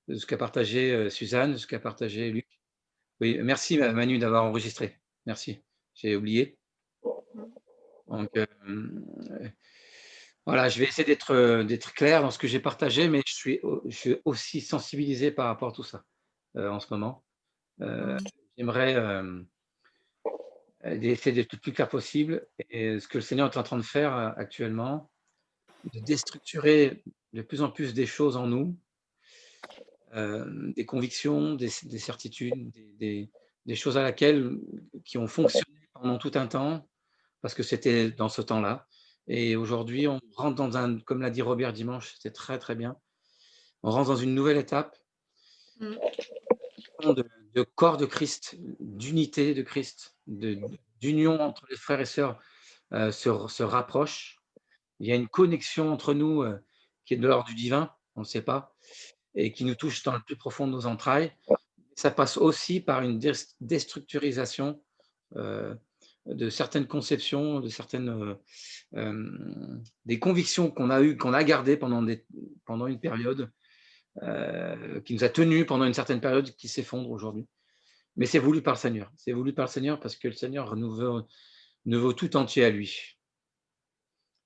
de ce qu'a partagé, Suzanne, de ce qu'a partagé Luc. Oui, merci Manu d'avoir enregistré. Merci, j'ai oublié. Mmh. Donc, voilà, je vais essayer d'être clair dans ce que j'ai partagé, mais je suis aussi sensibilisé par rapport à tout ça, en ce moment. Heu, Mmh. J'aimerais, d'essayer d'être le plus clair possible et ce que le Seigneur est en train de faire, actuellement, de déstructurer de plus en plus des choses en nous, des convictions, des certitudes, des choses à laquelle qui ont fonctionné pendant tout un temps, parce que c'était dans ce temps-là et aujourd'hui, on rentre dans un comme l'a dit Robert dimanche, c'était très, très bien. On rentre dans une nouvelle étape Mmh. de corps de Christ, d'unité de Christ, d'union entre les frères et sœurs, se rapprochent. Il y a une connexion entre nous, qui est de l'ordre du divin, on ne sait pas et qui nous touche dans le plus profond de nos entrailles. Ça passe aussi par une déstructurisation, heu, de certaines conceptions, de certaines, des convictions qu'on a gardées pendant une période, qui nous a tenus pendant une certaine période, qui s'effondrent aujourd'hui. Mais c'est voulu par le Seigneur. C'est voulu par le Seigneur parce que le Seigneur nous veut tout entier à lui.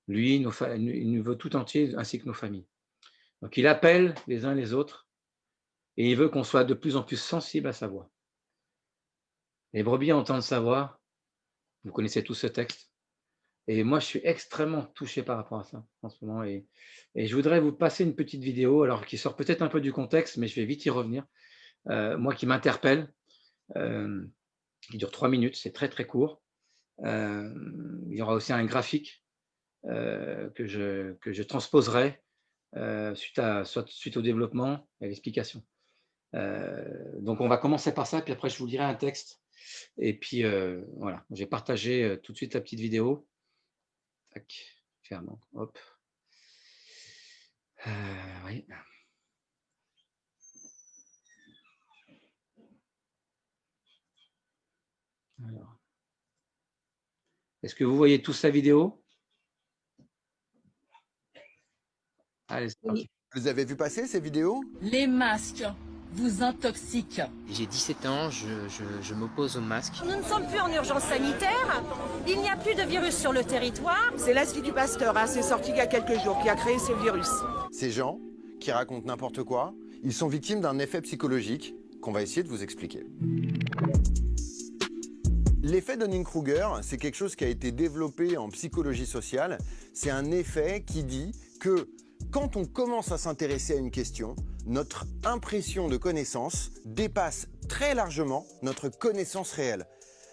Lui, il nous veut tout entier ainsi que nos familles. Donc il appelle les uns les autres et il veut qu'on soit de plus en plus sensible à sa voix. Les brebis entendent sa voix, vous connaissez tous ce texte et moi je suis extrêmement touché par rapport à ça en ce moment et je voudrais vous passer une petite vidéo, alors qui sort peut-être un peu du contexte, mais je vais vite y revenir, moi qui m'interpelle, hem, qui dure 3 minutes, c'est très, très court. Il y aura aussi un graphique, que je transposerai, suite au développement et à l'explication. Donc on va commencer par ça, puis après je vous lirai un texte et puis, voilà, j'ai partagé, tout de suite la petite vidéo. Tac, ferme, hop. Oui, alors, est-ce que vous voyez tous la vidéo? Allez, c'est Oui. parti. Vous les avez vu passer ces vidéos? Les masques vous intoxiquent. J'ai 17 ans, je m'oppose au masque. Nous ne sommes plus en urgence sanitaire, il n'y a plus de virus sur le territoire. C'est l'Institut Pasteur, hein, c'est sorti il y a quelques jours, qui a créé ce virus. Ces gens qui racontent n'importe quoi, ils sont victimes d'un effet psychologique qu'on va essayer de vous expliquer. L'effet Dunning-Kruger, c'est quelque chose qui a été développé en psychologie sociale. C'est un effet qui dit que quand on commence à s'intéresser à une question, notre impression de connaissance dépasse très largement notre connaissance réelle.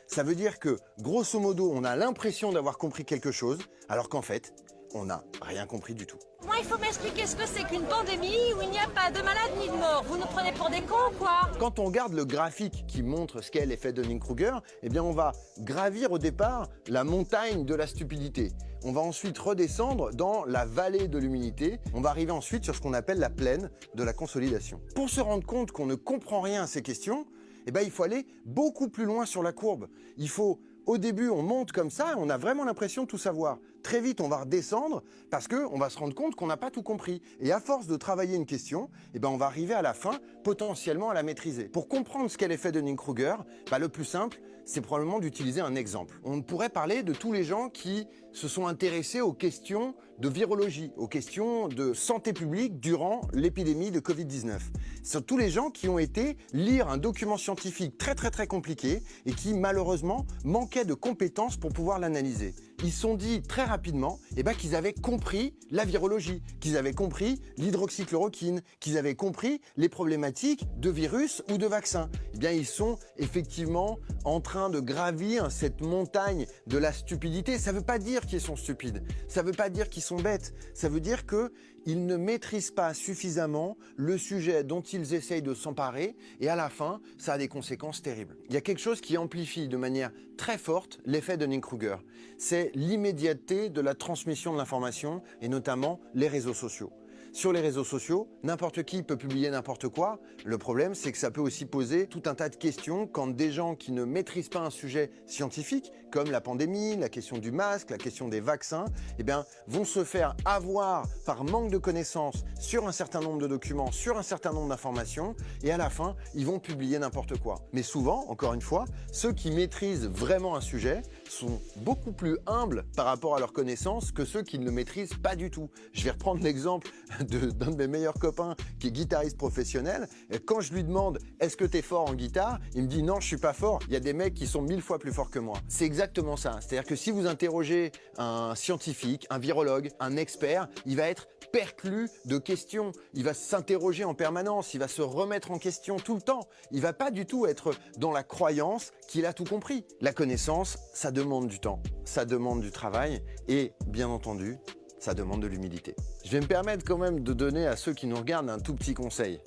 Ça veut dire que, grosso modo, on a l'impression d'avoir compris quelque chose, alors qu'en fait, on n'a rien compris du tout. Moi, il faut m'expliquer ce que c'est qu'une pandémie où il n'y a pas de malades ni de morts. Vous nous prenez pour des cons, quoi? Quand on regarde le graphique qui montre ce qu'est l'effet Dunning-Kruger, eh bien on va gravir au départ la montagne de la stupidité. On va ensuite redescendre dans la vallée de l'humilité. On va arriver ensuite sur ce qu'on appelle la plaine de la consolidation. Pour se rendre compte qu'on ne comprend rien à ces questions, eh ben, il faut aller beaucoup plus loin sur la courbe. Il faut, au début, on monte comme ça, on a vraiment l'impression de tout savoir. Très vite, on va redescendre parce qu'on va se rendre compte qu'on n'a pas tout compris. Et à force de travailler une question, eh ben, on va arriver à la fin, potentiellement à la maîtriser. Pour comprendre ce qu'est l'effet de Dunning-Kruger, bah, le plus simple, c'est probablement d'utiliser un exemple. On pourrait parler de tous les gens qui se sont intéressés aux questions de virologie, aux questions de santé publique durant l'épidémie de Covid-19. Ce sont tous les gens qui ont été lire un document scientifique très compliqué et qui malheureusement manquaient de compétences pour pouvoir l'analyser. Ils se sont dit très rapidement qu'ils avaient compris la virologie, qu'ils avaient compris l'hydroxychloroquine, qu'ils avaient compris les problématiques de virus ou de vaccins. Ils sont effectivement en train de gravir cette montagne de la stupidité. Ça ne veut pas dire qu'ils sont stupides, ça ne veut pas dire qu'ils sont bêtes, ça veut dire qu'ils ne maîtrisent pas suffisamment le sujet dont ils essayent de s'emparer et à la fin, ça a des conséquences terribles. Il y a quelque chose qui amplifie de manière très forte l'effet de Dunning-Kruger. C'est l'immédiateté de la transmission de l'information et notamment les réseaux sociaux. Sur les réseaux sociaux, n'importe qui peut publier n'importe quoi. Le problème, c'est que ça peut aussi poser tout un tas de questions quand des gens qui ne maîtrisent pas un sujet scientifique, comme la pandémie, la question du masque, la question des vaccins, eh bien, vont se faire avoir par manque de connaissances sur un certain nombre de documents, sur un certain nombre d'informations, et à la fin, ils vont publier n'importe quoi. Mais souvent, encore une fois, ceux qui maîtrisent vraiment un sujet sont beaucoup plus humbles par rapport à leurs connaissances que ceux qui ne le maîtrisent pas du tout. Je vais reprendre l'exemple d'un de mes meilleurs copains qui est guitariste professionnel. Et quand je lui demande « Est-ce que tu es fort en guitare ?» il me dit « Non, je suis pas fort. Il y a des mecs qui sont 1000 fois plus forts que moi. » C'est exactement ça. C'est-à-dire que si vous interrogez un scientifique, un virologue, un expert, il va être perclus de questions. Il va s'interroger en permanence. Il va se remettre en question tout le temps. Il va pas du tout être dans la croyance qu'il a tout compris. La connaissance, ça demande du temps, ça demande du travail et, bien entendu, ça demande de l'humilité. Je vais me permettre quand même de donner à ceux qui nous regardent un tout petit conseil.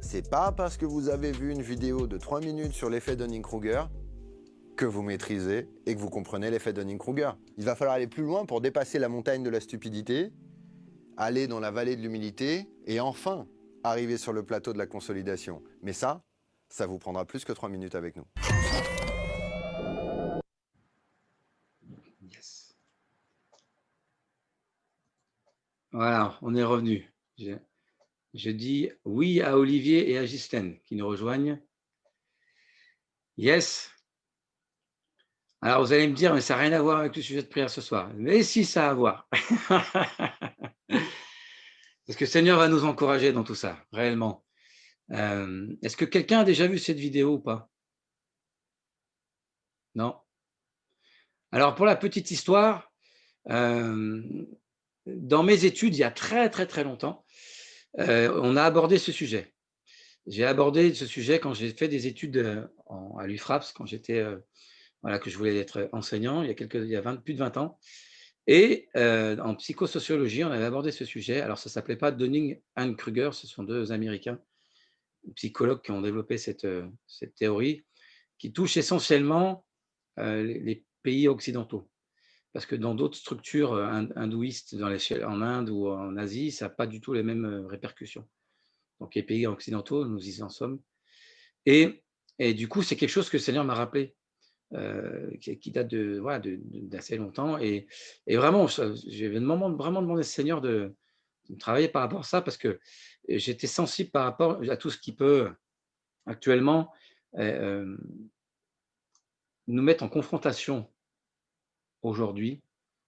C'est pas parce que vous avez vu une vidéo de 3 minutes sur l'effet Dunning-Kruger que vous maîtrisez et que vous comprenez l'effet Dunning-Kruger. Il va falloir aller plus loin pour dépasser la montagne de la stupidité, aller dans la vallée de l'humilité et enfin arriver sur le plateau de la consolidation. Mais ça vous prendra plus que 3 minutes avec nous. Yes. Voilà, on est revenu. Je dis oui à Olivier et à Ghislaine qui nous rejoignent. Yes. Alors, vous allez me dire, mais ça n'a rien à voir avec le sujet de prière ce soir. Mais si, ça a à voir. Parce que le Seigneur va nous encourager dans tout ça, réellement. Est-ce que quelqu'un a déjà vu cette vidéo ou pas? Non? Alors, pour la petite histoire, dans mes études, il y a très, très, très longtemps, on a abordé ce sujet. J'ai abordé ce sujet quand j'ai fait des études à l'UFRAPS, quand j'étais, voilà, que je voulais être enseignant, il y a plus de 20 ans. Et en psychosociologie, on avait abordé ce sujet. Alors, ça ne s'appelait pas Dunning and Kruger, ce sont deux Américains, psychologues qui ont développé cette théorie, qui touche essentiellement les pays occidentaux. Parce que dans d'autres structures hindouistes, en Inde ou en Asie, ça n'a pas du tout les mêmes répercussions. Donc, les pays occidentaux, nous y en sommes. Et du coup, c'est quelque chose que le Seigneur m'a rappelé, qui date d'assez longtemps. Et vraiment, j'ai vraiment demandé au Seigneur de travailler par rapport à ça, parce que j'étais sensible par rapport à tout ce qui peut actuellement nous mettre en confrontation aujourd'hui,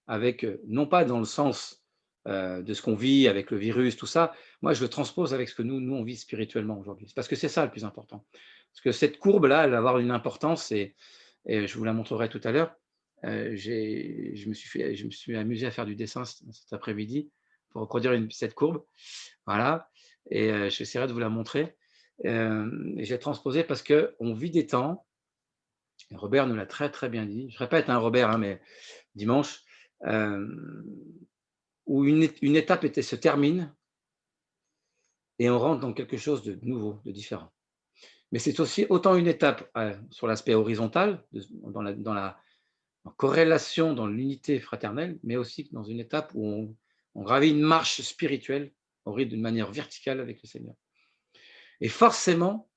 avec, non pas dans le sens de ce qu'on vit avec le virus, tout ça. Moi, je le transpose avec ce que nous on vit spirituellement aujourd'hui. Parce que c'est ça le plus important. Parce que cette courbe-là, elle va avoir une importance, et je vous la montrerai tout à l'heure. Je me suis amusé à faire du dessin cet après-midi pour reproduire cette courbe. Voilà. Et j'essaierai de vous la montrer. Et j'ai transposé parce qu'on vit des temps, et Robert nous l'a très, très bien dit. Je répète, Robert, mais dimanche, où une étape se termine et on rentre dans quelque chose de nouveau, de différent. Mais c'est aussi autant une étape sur l'aspect horizontal, dans la corrélation, dans l'unité fraternelle, mais aussi dans une étape où on gravit une marche spirituelle, on rit d'une manière verticale avec le Seigneur. Et forcément,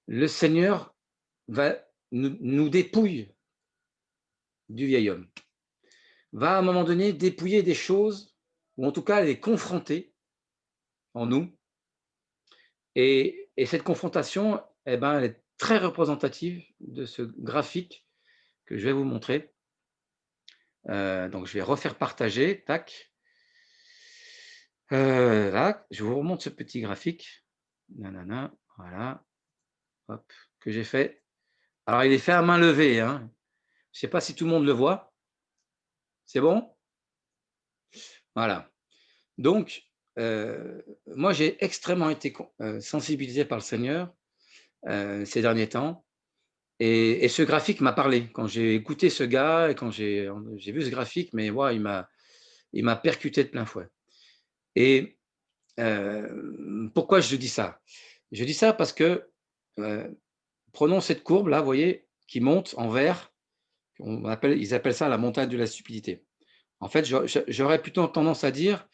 le Seigneur nous dépouille du vieil homme, va à un moment donné dépouiller des choses, ou en tout cas les confronter en nous. Et cette confrontation, elle est très représentative de ce graphique que je vais vous montrer. Donc, je vais refaire partager. Tac. Là, je vous remonte ce petit graphique. Nanana, voilà. Hop, que j'ai fait. Alors, il est fait à main levée. Je ne sais pas si tout le monde le voit. C'est bon? Voilà. Donc, moi, j'ai extrêmement été sensibilisé par le Seigneur ces derniers temps. Et ce graphique m'a parlé. Quand j'ai écouté ce gars et quand j'ai vu ce graphique, mais ouais, il m'a percuté de plein fouet. Et pourquoi je dis ça? Je dis ça parce que, prenons cette courbe-là, vous voyez, qui monte en vert. Ils appellent ça la montagne de la stupidité. En fait, j'aurais plutôt tendance à dire,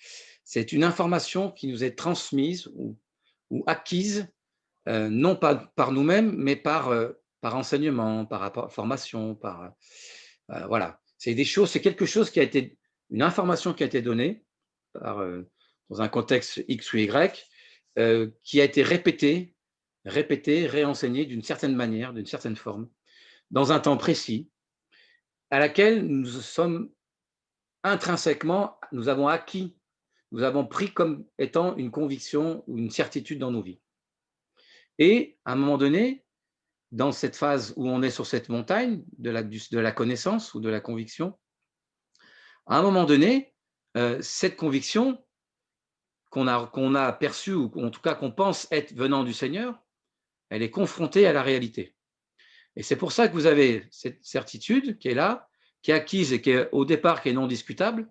C'est une information qui nous est transmise ou acquise, non pas par nous-mêmes, mais par enseignement, par formation, voilà. C'est quelque chose qui a été, une information qui a été donnée dans un contexte X ou Y, qui a été répétée, réenseignée d'une certaine manière, d'une certaine forme, dans un temps précis, à laquelle nous sommes intrinsèquement, nous avons acquis, nous avons pris comme étant une conviction ou une certitude dans nos vies. Et à un moment donné, dans cette phase où on est sur cette montagne de la connaissance ou de la conviction, à un moment donné, cette conviction qu'on a perçue, ou en tout cas qu'on pense être venant du Seigneur, elle est confrontée à la réalité. Et c'est pour ça que vous avez cette certitude qui est là, qui est acquise et qui est au départ qui est non discutable,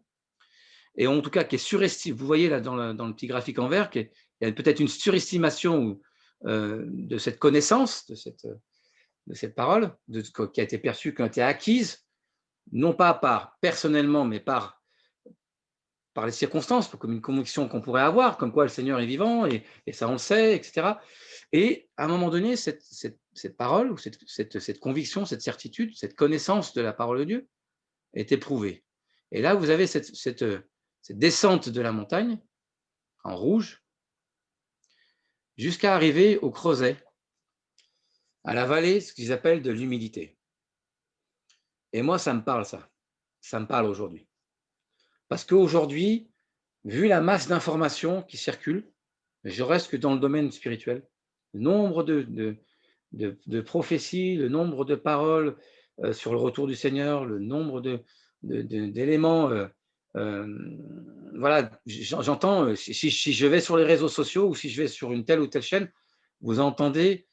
et en tout cas qui est surestimée. Vous voyez là dans le petit graphique en vert, il y a peut-être une surestimation de cette connaissance, de cette parole, qui a été perçue, qui a été acquise, non pas personnellement, mais par les circonstances, comme une conviction qu'on pourrait avoir, comme quoi le Seigneur est vivant, et ça on le sait, etc. Et à un moment donné, cette parole, ou cette conviction, cette certitude, cette connaissance de la parole de Dieu est éprouvée. Et là, vous avez cette descente de la montagne, en rouge, jusqu'à arriver au creuset, à la vallée, ce qu'ils appellent de l'humilité. Et moi, ça me parle, ça. Ça me parle aujourd'hui. Parce qu'aujourd'hui, vu la masse d'informations qui circulent, je reste que dans le domaine spirituel, le nombre de prophéties, le nombre de paroles sur le retour du Seigneur, le nombre d'éléments, voilà, j'entends, si je vais sur les réseaux sociaux ou si je vais sur une telle ou telle chaîne, vous entendez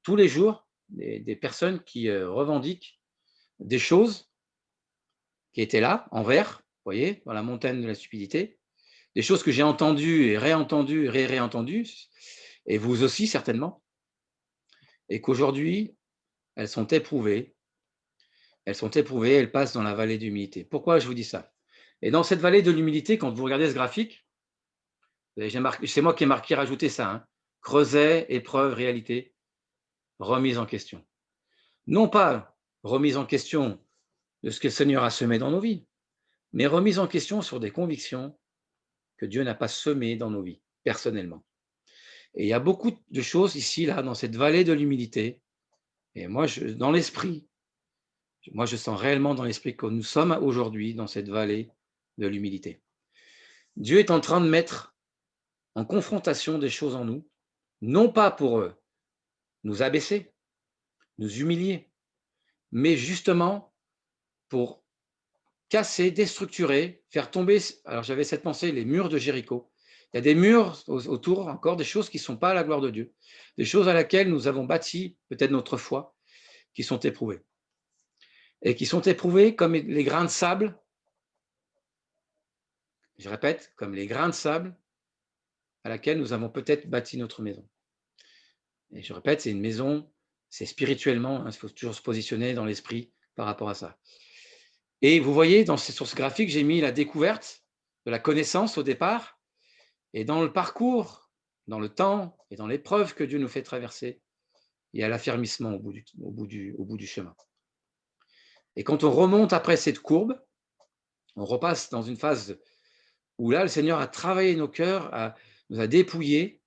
tous les jours des personnes qui revendiquent des choses qui étaient là, en vert, vous voyez, dans la montagne de la stupidité, des choses que j'ai entendues et réentendues, réentendues, et vous aussi certainement, et qu'aujourd'hui, elles sont éprouvées, elles passent dans la vallée de l'humilité. Pourquoi je vous dis ça? Et dans cette vallée de l'humilité, quand vous regardez ce graphique, c'est moi qui ai rajouté ça, hein, creuset, épreuve, réalité, remise en question. Non pas remise en question de ce que le Seigneur a semé dans nos vies, mais remise en question sur des convictions que Dieu n'a pas semées dans nos vies, personnellement. Et il y a beaucoup de choses ici, là, dans cette vallée de l'humilité. Et moi, dans l'esprit, moi, je sens réellement dans l'esprit que nous sommes aujourd'hui dans cette vallée de l'humilité. Dieu est en train de mettre en confrontation des choses en nous, non pas pour nous abaisser, nous humilier, mais justement pour casser, déstructurer, faire tomber, alors j'avais cette pensée, les murs de Jéricho. Il y a des murs autour, encore des choses qui ne sont pas à la gloire de Dieu, des choses à laquelle nous avons bâti peut-être notre foi, qui sont éprouvées. Et qui sont éprouvées comme les grains de sable, je répète, comme les grains de sable à laquelle nous avons peut-être bâti notre maison. Et je répète, c'est une maison, c'est spirituellement, hein, il faut toujours se positionner dans l'esprit par rapport à ça. Et vous voyez, sur ce graphique, j'ai mis la découverte de la connaissance au départ, et dans le parcours, dans le temps et dans l'épreuve que Dieu nous fait traverser, il y a l'affermissement au bout du chemin. Et quand on remonte après cette courbe, on repasse dans une phase où là, le Seigneur a travaillé nos cœurs, nous a dépouillés,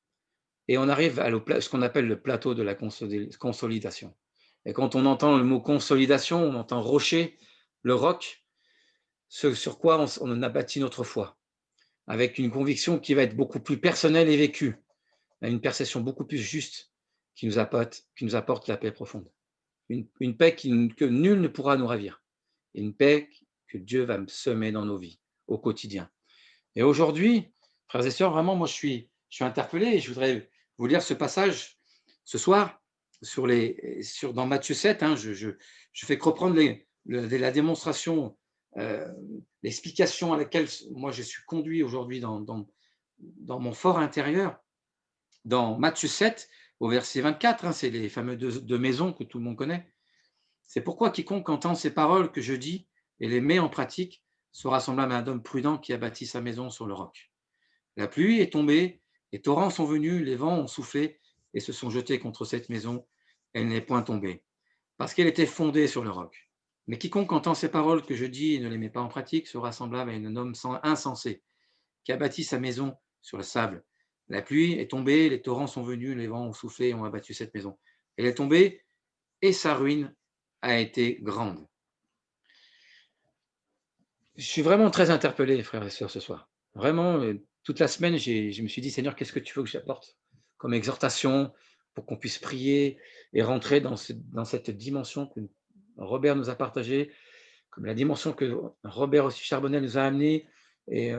et on arrive à ce qu'on appelle le plateau de la consolidation. Et quand on entend le mot consolidation, on entend rocher, le roc, ce sur quoi on a bâti notre foi, avec une conviction qui va être beaucoup plus personnelle et vécue, une perception beaucoup plus juste qui nous apporte la paix profonde. Une paix que nul ne pourra nous ravir, et une paix que Dieu va semer dans nos vies au quotidien. Et aujourd'hui, frères et sœurs, vraiment, moi je suis interpellé, et je voudrais vous lire ce passage ce soir dans Matthieu 7. Hein, je fais que reprendre la démonstration, l'explication à laquelle moi je suis conduit aujourd'hui dans mon fort intérieur. Dans Matthieu 7, au verset 24, hein, c'est les fameux deux maisons que tout le monde connaît. C'est pourquoi quiconque entend ces paroles que je dis et les met en pratique sera semblable à un homme prudent qui a bâti sa maison sur le roc. La pluie est tombée, les torrents sont venus, les vents ont soufflé et se sont jetés contre cette maison. Elle n'est point tombée, parce qu'elle était fondée sur le roc. Mais quiconque entend ces paroles que je dis et ne les met pas en pratique sera semblable à un homme insensé qui a bâti sa maison sur le sable. La pluie est tombée, les torrents sont venus, les vents ont soufflé et ont abattu cette maison. Elle est tombée et sa ruine a été grande. Je suis vraiment très interpellé, frères et sœurs, ce soir. Vraiment, toute la semaine, je me suis dit, Seigneur, qu'est-ce que tu veux que j'apporte comme exhortation pour qu'on puisse prier et rentrer dans cette dimension que Robert nous a partagée, comme la dimension que Robert aussi Charbonnel nous a amenée. Et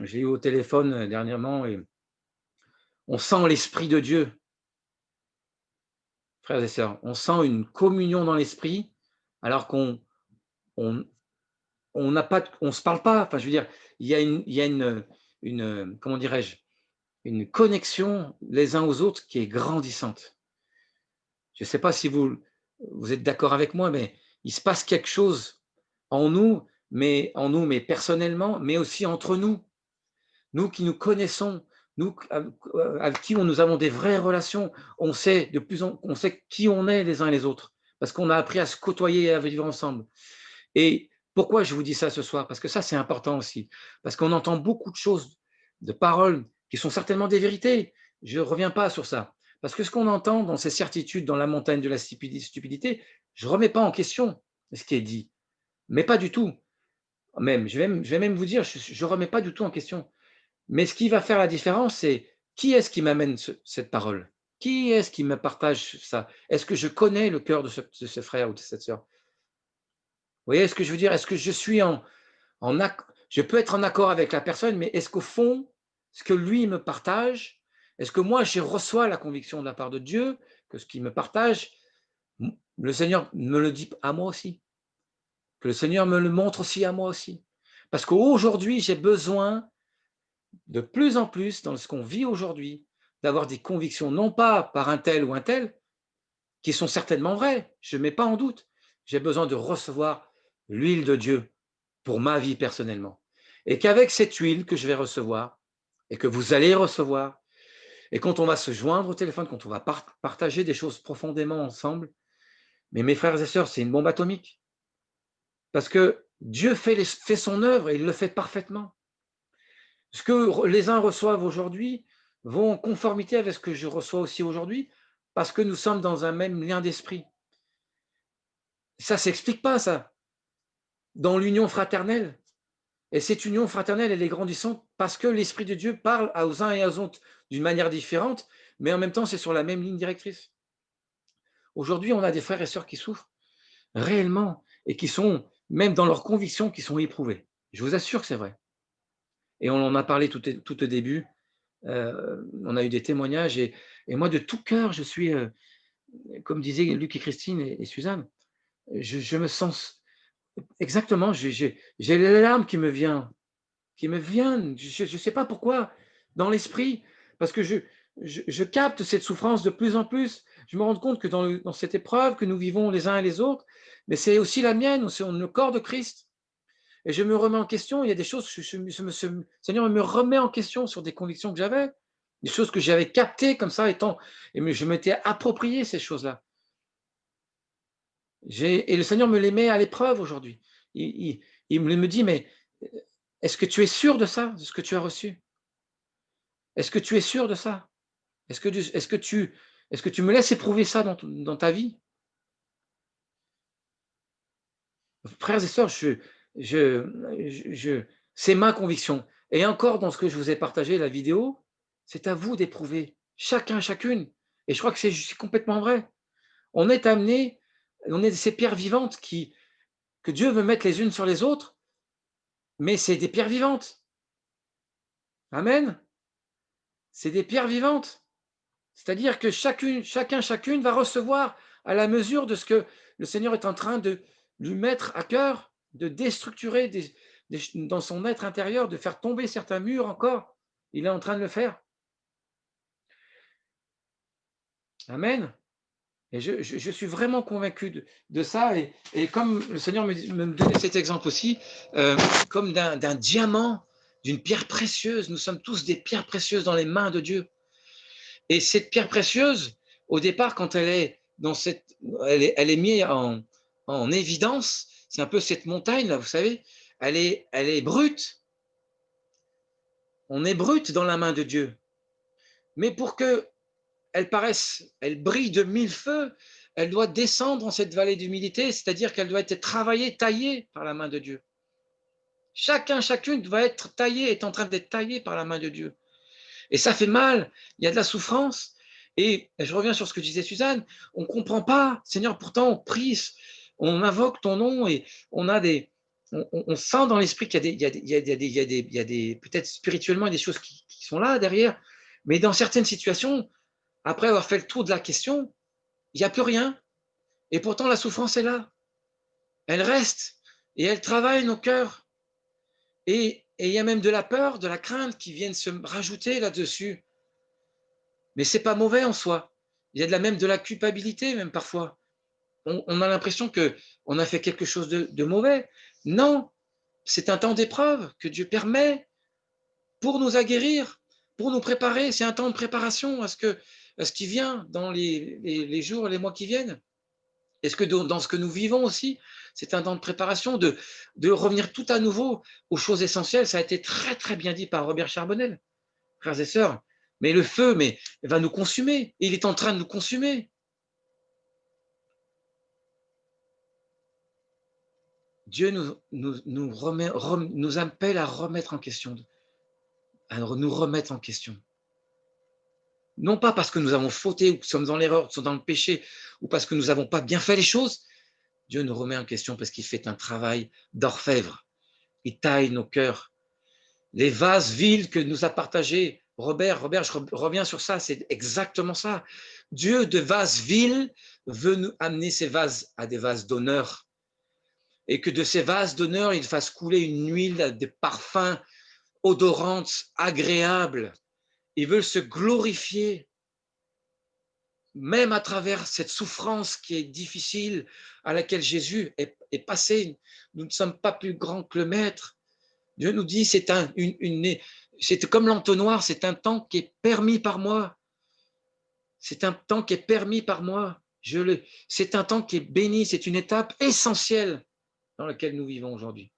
j'ai eu au téléphone dernièrement et on sent l'Esprit de Dieu, frères et sœurs. On sent une communion dans l'Esprit alors qu'on n'a pas, on se parle pas. Enfin, je veux dire, il y a une comment dirais-je, une connexion les uns aux autres qui est grandissante. Je ne sais pas si vous êtes d'accord avec moi, mais il se passe quelque chose en nous, mais personnellement, mais aussi entre nous. Nous qui nous connaissons, nous avec qui nous avons des vraies relations, on sait qui on est les uns et les autres, parce qu'on a appris à se côtoyer et à vivre ensemble. Et pourquoi je vous dis ça ce soir? Parce que ça, c'est important aussi, parce qu'on entend beaucoup de choses, de paroles qui sont certainement des vérités. Je ne reviens pas sur ça. Parce que ce qu'on entend dans ces certitudes, dans la montagne de la stupidité, je ne remets pas en question ce qui est dit, mais pas du tout. Même, je vais même vous dire, je ne remets pas du tout en question. Mais ce qui va faire la différence, c'est qui est-ce qui m'amène cette parole? Qui est-ce qui me partage ça? Est-ce que je connais le cœur de ce frère ou de cette sœur? Vous voyez ce que je veux dire? Est-ce que je suis je peux être en accord avec la personne, mais est-ce qu'au fond, ce que lui me partage, est-ce que moi, je reçois la conviction de la part de Dieu que ce qu'il me partage, le Seigneur me le dit à moi aussi, que le Seigneur me le montre aussi à moi aussi? Parce qu'aujourd'hui, j'ai besoin de plus en plus, dans ce qu'on vit aujourd'hui, d'avoir des convictions, non pas par un tel ou un tel, qui sont certainement vraies, je ne mets pas en doute. J'ai besoin de recevoir l'huile de Dieu pour ma vie personnellement. Et qu'avec cette huile que je vais recevoir, et que vous allez recevoir, et quand on va se joindre au téléphone, quand on va partager des choses profondément ensemble, mais mes frères et sœurs, c'est une bombe atomique. Parce que Dieu fait son œuvre et il le fait parfaitement. Ce que les uns reçoivent aujourd'hui vont en conformité avec ce que je reçois aussi aujourd'hui, parce que nous sommes dans un même lien d'esprit. Ça ne s'explique pas, ça, dans l'union fraternelle. Et cette union fraternelle, elle est grandissante parce que l'Esprit de Dieu parle aux uns et aux autres d'une manière différente, mais en même temps, c'est sur la même ligne directrice. Aujourd'hui, on a des frères et sœurs qui souffrent réellement et qui sont, même dans leurs convictions, qui sont éprouvés. Je vous assure que c'est vrai. Et on en a parlé tout au début. On a eu des témoignages et moi, de tout cœur, je suis, comme disaient Luc et Christine et Suzanne, je me sens exactement, j'ai les larmes qui me viennent. Je ne sais pas pourquoi, dans l'esprit, parce que je capte cette souffrance de plus en plus. Je me rends compte que dans cette épreuve que nous vivons les uns et les autres, mais c'est aussi la mienne, c'est le corps de Christ. Et je me remets en question, il y a des choses, le Seigneur me remet en question sur des convictions que j'avais, des choses que j'avais captées comme ça, et je m'étais approprié ces choses-là. Et le Seigneur me les met à l'épreuve aujourd'hui. Il me dit, mais est-ce que tu es sûr de ça, de ce que tu as reçu? Est-ce que tu es sûr de ça? Est-ce que tu me laisses éprouver ça dans ta vie? Frères et sœurs, c'est ma conviction. Et encore dans ce que je vous ai partagé, la vidéo, c'est à vous d'éprouver, chacun, chacune. Et je crois que c'est complètement vrai. On est amené, on est ces pierres vivantes que Dieu veut mettre les unes sur les autres, mais c'est des pierres vivantes. Amen. C'est des pierres vivantes. C'est-à-dire que chacune va recevoir à la mesure de ce que le Seigneur est en train de lui mettre à cœur, de déstructurer dans son être intérieur, de faire tomber certains murs encore. Il est en train de le faire. Amen. Et je suis vraiment convaincu de ça. Et comme le Seigneur me donnait cet exemple aussi, comme d'un diamant, d'une pierre précieuse. Nous sommes tous des pierres précieuses dans les mains de Dieu. Et cette pierre précieuse, au départ, quand elle est, elle est mise en évidence, c'est un peu cette montagne, là, vous savez, elle est brute. On est brute dans la main de Dieu. Mais pour que elle brille de mille feux, elle doit descendre en cette vallée d'humilité, c'est-à-dire qu'elle doit être travaillée, taillée par la main de Dieu. Chacune doit être taillée, est en train d'être taillée par la main de Dieu. Et ça fait mal, il y a de la souffrance. Et je reviens sur ce que disait Suzanne, on ne comprend pas, Seigneur, pourtant on prie, on invoque ton nom et on a on sent dans l'esprit qu'il y a des peut-être spirituellement, il y a des choses qui sont là derrière, mais dans certaines situations, après avoir fait le tour de la question, il n'y a plus rien. Et pourtant, la souffrance est là. Elle reste et elle travaille nos cœurs. Et il y a même de la peur, de la crainte qui viennent se rajouter là-dessus. Mais ce n'est pas mauvais en soi. Il y a même de la culpabilité, même parfois. On a l'impression qu'on a fait quelque chose de mauvais. Non, c'est un temps d'épreuve que Dieu permet pour nous aguerrir, pour nous préparer. C'est un temps de préparation à ce qui vient dans les jours, les mois qui viennent. Est-ce que dans ce que nous vivons aussi, c'est un temps de préparation, de revenir tout à nouveau aux choses essentielles. Ça a été très, très bien dit par Robert Charbonnel, frères et sœurs. Mais le feu, va nous consumer. Il est en train de nous consumer. Dieu nous appelle à remettre en question, à nous remettre en question. Non pas parce que nous avons fauté, ou que nous sommes dans l'erreur, ou que nous sommes dans le péché, ou parce que nous n'avons pas bien fait les choses. Dieu nous remet en question parce qu'il fait un travail d'orfèvre. Il taille nos cœurs. Les vases vides que nous a partagés, Robert, je reviens sur ça, c'est exactement ça. Dieu de vases vides veut nous amener ces vases à des vases d'honneur. Et que de ces vases d'honneur, il fasse couler une huile, des parfums odorantes, agréables. Il veut se glorifier, même à travers cette souffrance qui est difficile, à laquelle Jésus est passé. Nous ne sommes pas plus grands que le Maître. Dieu nous dit, c'est comme l'entonnoir, c'est un temps qui est permis par moi. C'est un temps qui est permis par moi. C'est un temps qui est béni, c'est une étape essentielle dans laquelle nous vivons aujourd'hui.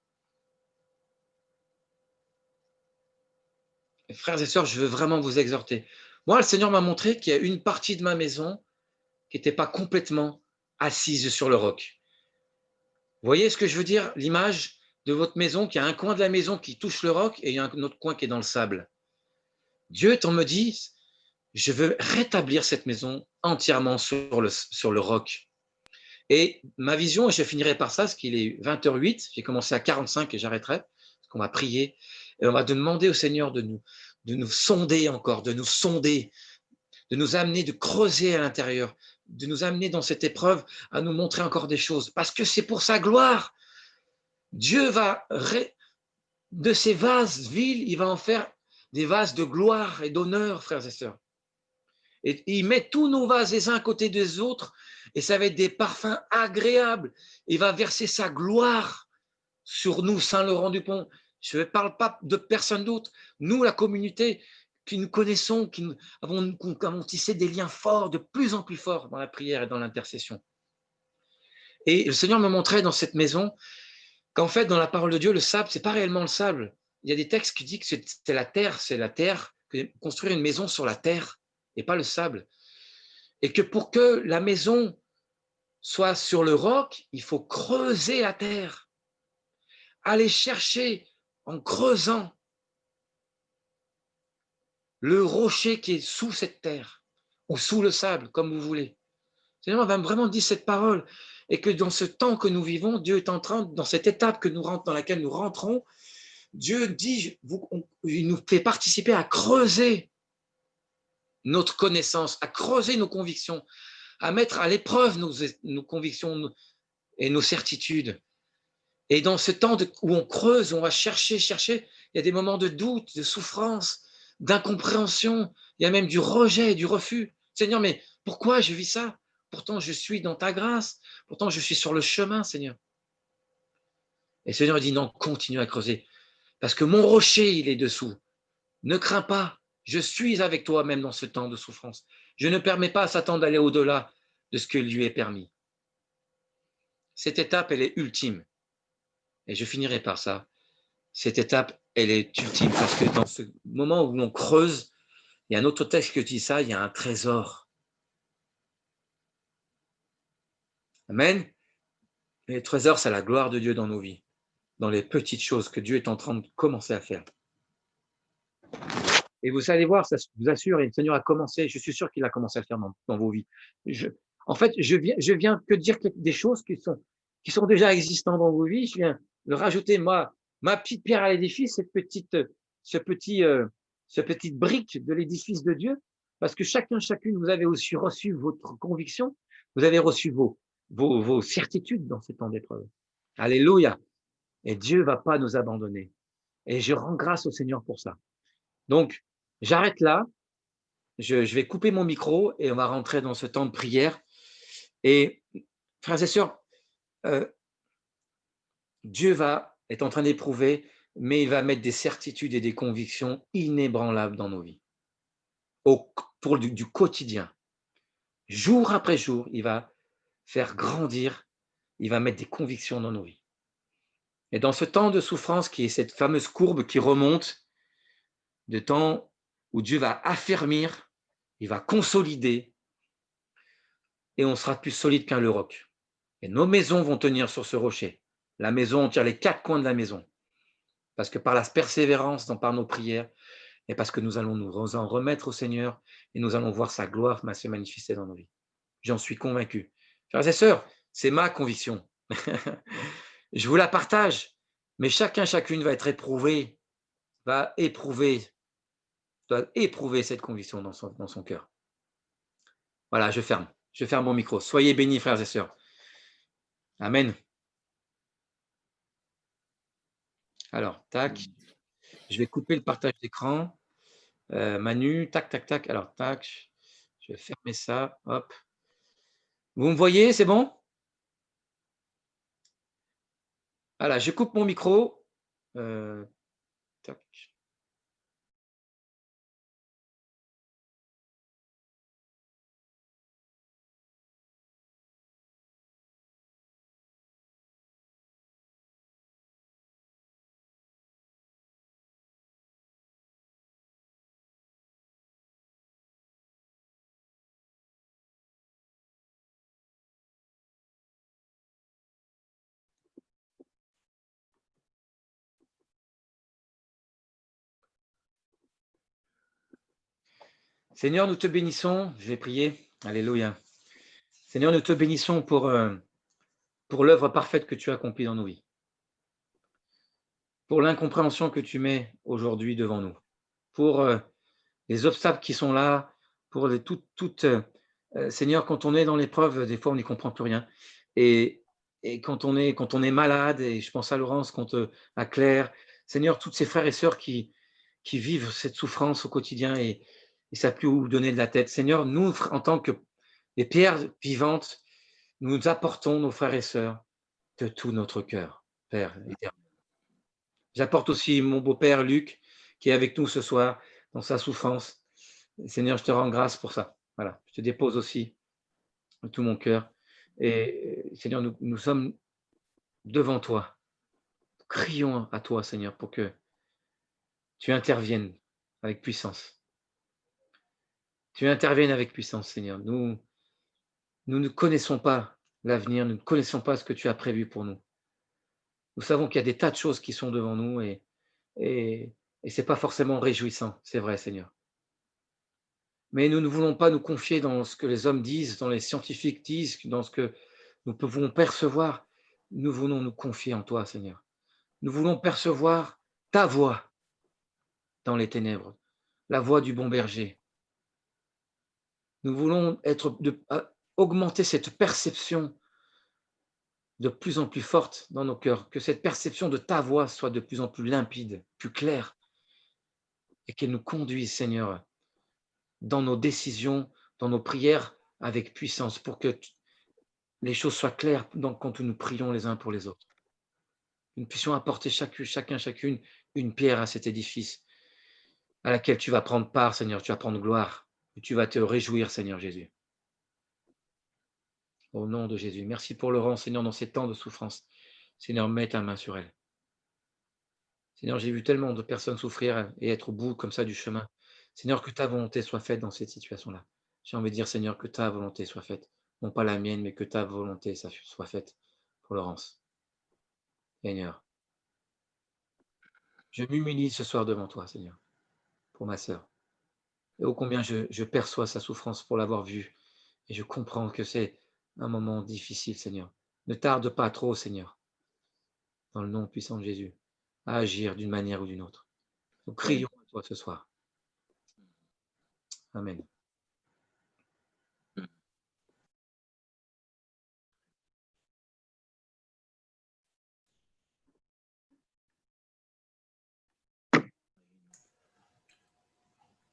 Frères et sœurs, je veux vraiment vous exhorter. Moi, le Seigneur m'a montré qu'il y a une partie de ma maison qui n'était pas complètement assise sur le roc. Vous voyez ce que je veux dire? L'image de votre maison, qu'il y a un coin de la maison qui touche le roc et il y a un autre coin qui est dans le sable. Dieu t'en me dit, je veux rétablir cette maison entièrement sur le roc. Et ma vision, et je finirai par ça, parce qu'il est 20h08, j'ai commencé à 45 et j'arrêterai, parce qu'on va prier, et on va demander au Seigneur de nous sonder encore, de nous sonder, de nous amener, de creuser à l'intérieur, de nous amener dans cette épreuve à nous montrer encore des choses, parce que c'est pour sa gloire. Dieu va, de ces vases vides, il va en faire des vases de gloire et d'honneur, frères et sœurs. Et il met tous nos vases les uns à côté des autres, et ça va être des parfums agréables. Il va verser sa gloire sur nous, Saint-Laurent-du-Pont. Je ne parle pas de personne d'autre. Nous, la communauté qui nous connaissons, qui avons tissé des liens forts, de plus en plus forts dans la prière et dans l'intercession. Et le Seigneur me montrait dans cette maison qu'en fait, dans la parole de Dieu, le sable, ce n'est pas réellement le sable. Il y a des textes qui disent que c'est la terre, construire une maison sur la terre et pas le sable. Et que pour que la maison soit sur le roc, il faut creuser la terre, aller chercher en creusant le rocher qui est sous cette terre, ou sous le sable, comme vous voulez. Le Seigneur va vraiment dire cette parole, et que dans ce temps que nous vivons, Dieu est en train, dans cette étape dans laquelle nous rentrons, Dieu dit, il nous fait participer à creuser notre connaissance, à creuser nos convictions, à mettre à l'épreuve nos convictions et nos certitudes. Et dans ce temps où on creuse, où on va chercher, il y a des moments de doute, de souffrance, d'incompréhension, il y a même du rejet, du refus. Seigneur, mais pourquoi je vis ça? pourtant je suis dans ta grâce, pourtant je suis sur le chemin, Seigneur. Et le Seigneur dit, non, continue à creuser, parce que mon rocher, il est dessous. Ne crains pas, je suis avec toi même dans ce temps de souffrance. Je ne permets pas à Satan d'aller au-delà de ce que lui est permis. Cette étape, elle est ultime. Et je finirai par ça. Cette étape, elle est ultime parce que dans ce moment où on creuse, il y a un autre texte qui dit ça, il y a un trésor. Amen. Et le trésor, c'est la gloire de Dieu dans nos vies, dans les petites choses que Dieu est en train de commencer à faire. Et vous allez voir, ça je vous assure, et le Seigneur a commencé, je suis sûr qu'il a commencé à le faire dans vos vies. En fait, je viens que dire des choses qui sont déjà existantes dans vos vies. Je viens de rajouter ma petite pierre à l'édifice, cette petite brique de l'édifice de Dieu, parce que chacune, vous avez aussi reçu votre conviction, vous avez reçu vos certitudes dans ces temps d'épreuve. Alléluia. Et Dieu ne va pas nous abandonner. Et je rends grâce au Seigneur pour ça. Donc, j'arrête là. Je vais couper mon micro et on va rentrer dans ce temps de prière. Et frères et sœurs, Dieu est en train d'éprouver, mais il va mettre des certitudes et des convictions inébranlables dans nos vies. Pour du quotidien. Jour après jour, il va faire grandir, il va mettre des convictions dans nos vies. Et dans ce temps de souffrance, qui est cette fameuse courbe qui remonte, de temps où Dieu va affermir, il va consolider, et on sera plus solide qu'un le roc. Et nos maisons vont tenir sur ce rocher. La maison, on tire les 4 coins de la maison. Parce que par la persévérance, par nos prières, et parce que nous allons nous en remettre au Seigneur, et nous allons voir sa gloire se manifester dans nos vies. J'en suis convaincu. Frères et sœurs, c'est ma conviction. Je vous la partage, mais chacune va être éprouvé, doit éprouver cette conviction dans son cœur. Voilà, je ferme mon micro. Soyez bénis, frères et sœurs. Amen. Alors, tac. Je vais couper le partage d'écran. Manu, tac, tac, tac. Alors, tac. Je vais fermer ça. Hop. Vous me voyez, c'est bon? Voilà, je coupe mon micro. Tac. Seigneur, nous te bénissons. Je vais prier. Alléluia. Seigneur, nous te bénissons pour l'œuvre parfaite que tu as accomplie dans nos vies. Pour l'incompréhension que tu mets aujourd'hui devant nous. Pour les obstacles qui sont là. Pour Seigneur, quand on est dans l'épreuve, des fois, on n'y comprend plus rien. Et quand on est malade, et je pense à Laurence, à Claire, Seigneur, tous ces frères et sœurs qui vivent cette souffrance au quotidien et ne savent plus où donner de la tête. Seigneur, nous, en tant que les pierres vivantes, nous apportons nos frères et sœurs de tout notre cœur, Père éternel. J'apporte aussi mon beau-père Luc, qui est avec nous ce soir dans sa souffrance. Seigneur, je te rends grâce pour ça. Voilà, je te dépose aussi de tout mon cœur. Et Seigneur, nous sommes devant toi. Crions à toi, Seigneur, pour que tu interviennes avec puissance. Tu interviennes avec puissance, Seigneur. Nous ne connaissons pas l'avenir, nous ne connaissons pas ce que tu as prévu pour nous. Nous savons qu'il y a des tas de choses qui sont devant nous et ce n'est pas forcément réjouissant, c'est vrai, Seigneur. Mais nous ne voulons pas nous confier dans ce que les hommes disent, dans les scientifiques disent, dans ce que nous pouvons percevoir. Nous voulons nous confier en toi, Seigneur. Nous voulons percevoir ta voix dans les ténèbres, la voix du bon berger. Nous voulons augmenter cette perception de plus en plus forte dans nos cœurs, que cette perception de ta voix soit de plus en plus limpide, plus claire, et qu'elle nous conduise, Seigneur, dans nos décisions, dans nos prières, avec puissance pour que les choses soient claires quand nous prions les uns pour les autres. Nous puissions apporter chacune une pierre à cet édifice à laquelle tu vas prendre part, Seigneur, tu vas prendre gloire, et tu vas te réjouir, Seigneur Jésus. Au nom de Jésus. Merci pour Laurent, Seigneur, dans ces temps de souffrance. Seigneur, mets ta main sur elle. Seigneur, j'ai vu tellement de personnes souffrir et être au bout comme ça du chemin. Seigneur, que ta volonté soit faite dans cette situation-là. J'ai envie de dire, Seigneur, que ta volonté soit faite. Non pas la mienne, mais que ta volonté soit faite pour Laurence. Seigneur, je m'humilie ce soir devant toi, Seigneur, pour ma sœur. Et ô combien je perçois sa souffrance pour l'avoir vue. Et je comprends que c'est un moment difficile, Seigneur. Ne tarde pas trop, Seigneur, dans le nom puissant de Jésus, à agir d'une manière ou d'une autre. Nous crions à toi ce soir. Amen.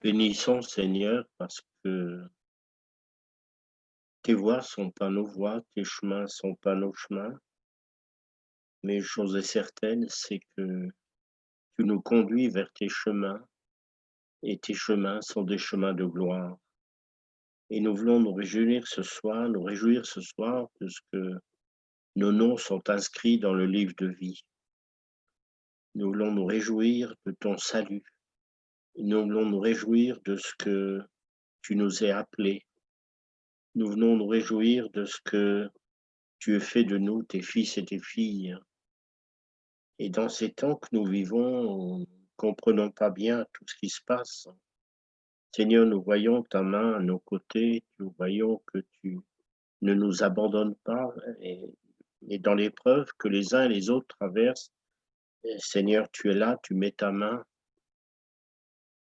Bénissons Seigneur parce que tes voies sont pas nos voies, tes chemins sont pas nos chemins. Mais une chose est certaine, c'est que tu nous conduis vers tes chemins et tes chemins sont des chemins de gloire. Et nous voulons nous réjouir ce soir de ce que nos noms sont inscrits dans le livre de vie. Nous voulons nous réjouir de ton salut. Nous voulons nous réjouir de ce que tu nous as appelés. Nous voulons nous réjouir de ce que tu as fait de nous, tes fils et tes filles. Et dans ces temps que nous vivons, nous ne comprenons pas bien tout ce qui se passe. Seigneur, nous voyons ta main à nos côtés, nous voyons que tu ne nous abandonnes pas et dans l'épreuve que les uns et les autres traversent, Seigneur, tu es là, tu mets ta main.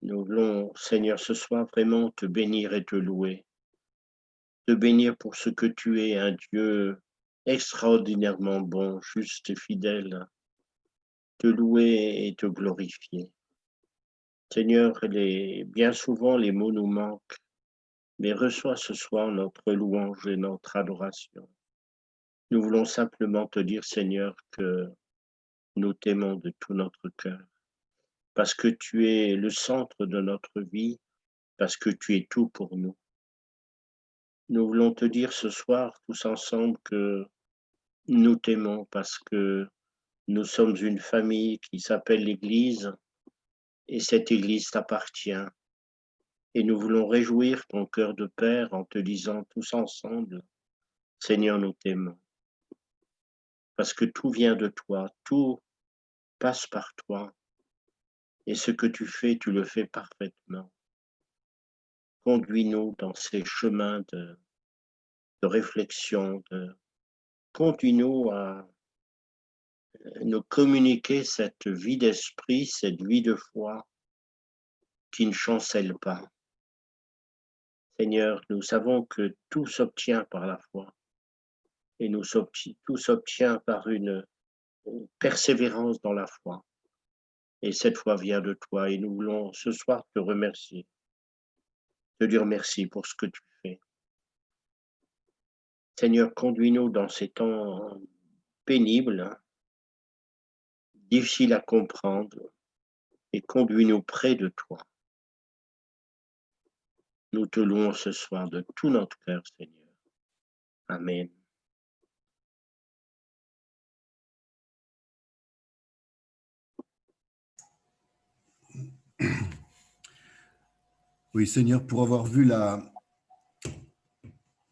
Nous voulons, Seigneur, ce soir vraiment te bénir et te louer. Te bénir pour ce que tu es, un Dieu extraordinairement bon, juste et fidèle. Te louer et te glorifier. Seigneur, bien souvent les mots nous manquent, mais reçois ce soir notre louange et notre adoration. Nous voulons simplement te dire, Seigneur, que nous t'aimons de tout notre cœur, parce que tu es le centre de notre vie, parce que tu es tout pour nous. Nous voulons te dire ce soir, tous ensemble, que nous t'aimons parce que nous sommes une famille qui s'appelle l'Église, et cette Église t'appartient. Et nous voulons réjouir ton cœur de Père en te disant tous ensemble, Seigneur, nous t'aimons. Parce que tout vient de toi, tout passe par toi. Et ce que tu fais, tu le fais parfaitement. Conduis-nous dans ces chemins de réflexion. Conduis-nous à nous communiquer cette vie d'esprit, cette vie de foi qui ne chancelle pas. Seigneur, nous savons que tout s'obtient par la foi et tout s'obtient par une persévérance dans la foi. Et cette foi vient de toi et nous voulons ce soir te remercier, te dire merci pour ce que tu fais. Seigneur, conduis-nous dans ces temps pénibles, difficiles à comprendre, et conduis-nous près de toi. Nous te louons ce soir de tout notre cœur, Seigneur. Amen. Oui, Seigneur, pour avoir vu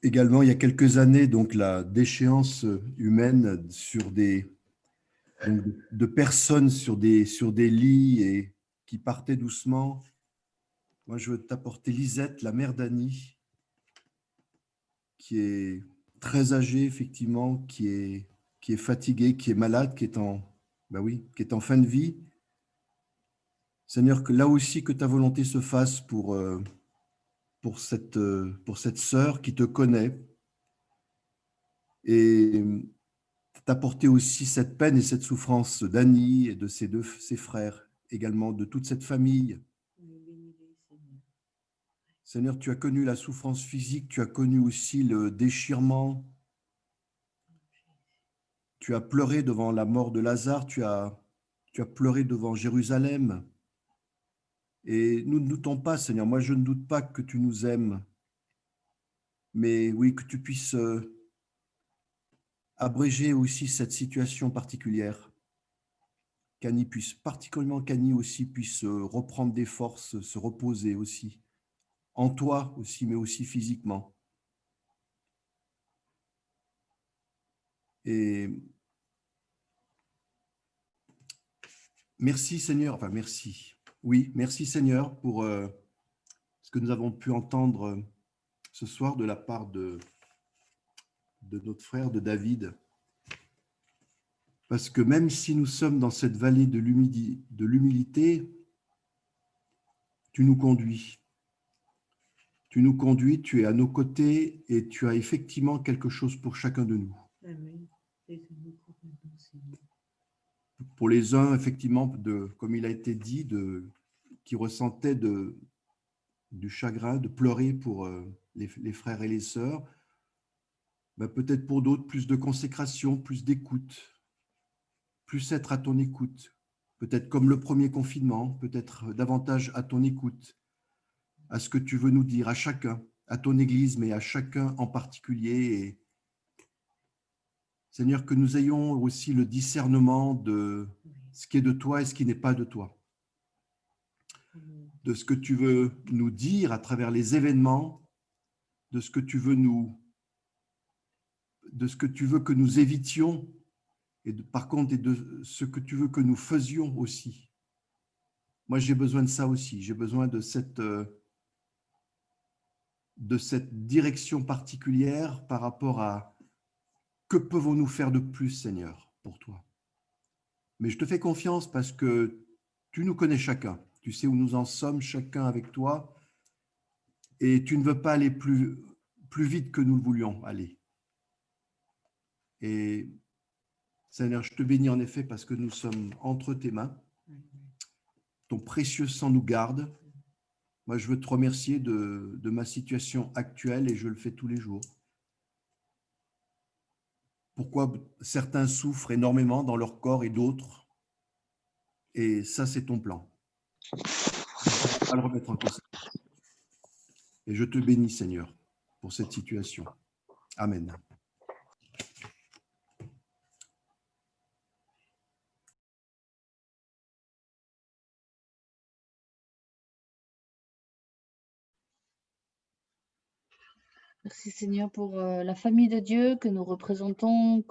également il y a quelques années donc la déchéance humaine sur de personnes sur des lits et qui partaient doucement. Moi, je veux t'apporter Lisette, la mère d'Annie, qui est très âgée, effectivement, qui est fatiguée, qui est malade, qui est en fin de vie. Seigneur, que là aussi, que ta volonté se fasse pour cette sœur qui te connaît et t'apporter aussi cette peine et cette souffrance d'Annie et de ses frères, également de toute cette famille. Seigneur, tu as connu la souffrance physique, tu as connu aussi le déchirement. Tu as pleuré devant la mort de Lazare, tu as pleuré devant Jérusalem. Et nous ne doutons pas, Seigneur, moi je ne doute pas que tu nous aimes, mais oui, que tu puisses abréger aussi cette situation particulière. Qu'Annie puisse, particulièrement qu'Annie aussi puisse reprendre des forces, se reposer aussi, en toi aussi, mais aussi physiquement. Et merci Seigneur, enfin merci. Oui, merci Seigneur pour ce que nous avons pu entendre ce soir de la part de notre frère, de David. Parce que même si nous sommes dans cette vallée de l'humilité, tu nous conduis. Tu nous conduis, tu es à nos côtés et tu as effectivement quelque chose pour chacun de nous. Pour les uns, effectivement, comme il a été dit, qui ressentaient du chagrin, de pleurer pour les frères et les sœurs, ben peut-être pour d'autres, plus de consécration, plus d'écoute, plus être à ton écoute, peut-être comme le premier confinement, peut-être davantage à ton écoute, à ce que tu veux nous dire, à chacun, à ton Église, mais à chacun en particulier. Et Seigneur, que nous ayons aussi le discernement de ce qui est de toi et ce qui n'est pas de toi, de ce que tu veux nous dire à travers les événements, de ce que tu veux que nous évitions, et par contre, et de ce que tu veux que nous faisions aussi. Moi, j'ai besoin de ça aussi. J'ai besoin de cette direction particulière par rapport à que pouvons-nous faire de plus, Seigneur, pour toi. Mais je te fais confiance parce que tu nous connais chacun. Tu sais où nous en sommes, chacun avec toi. Et tu ne veux pas aller plus vite que nous le voulions aller. Et Seigneur, je te bénis en effet parce que nous sommes entre tes mains. Ton précieux sang nous garde. Moi, je veux te remercier de ma situation actuelle et je le fais tous les jours. Pourquoi certains souffrent énormément dans leur corps et d'autres. Et ça, c'est ton plan. Je ne peux pas le remettre en question. Et je te bénis, Seigneur, pour cette situation. Amen. Merci Seigneur pour la famille de Dieu que nous représentons.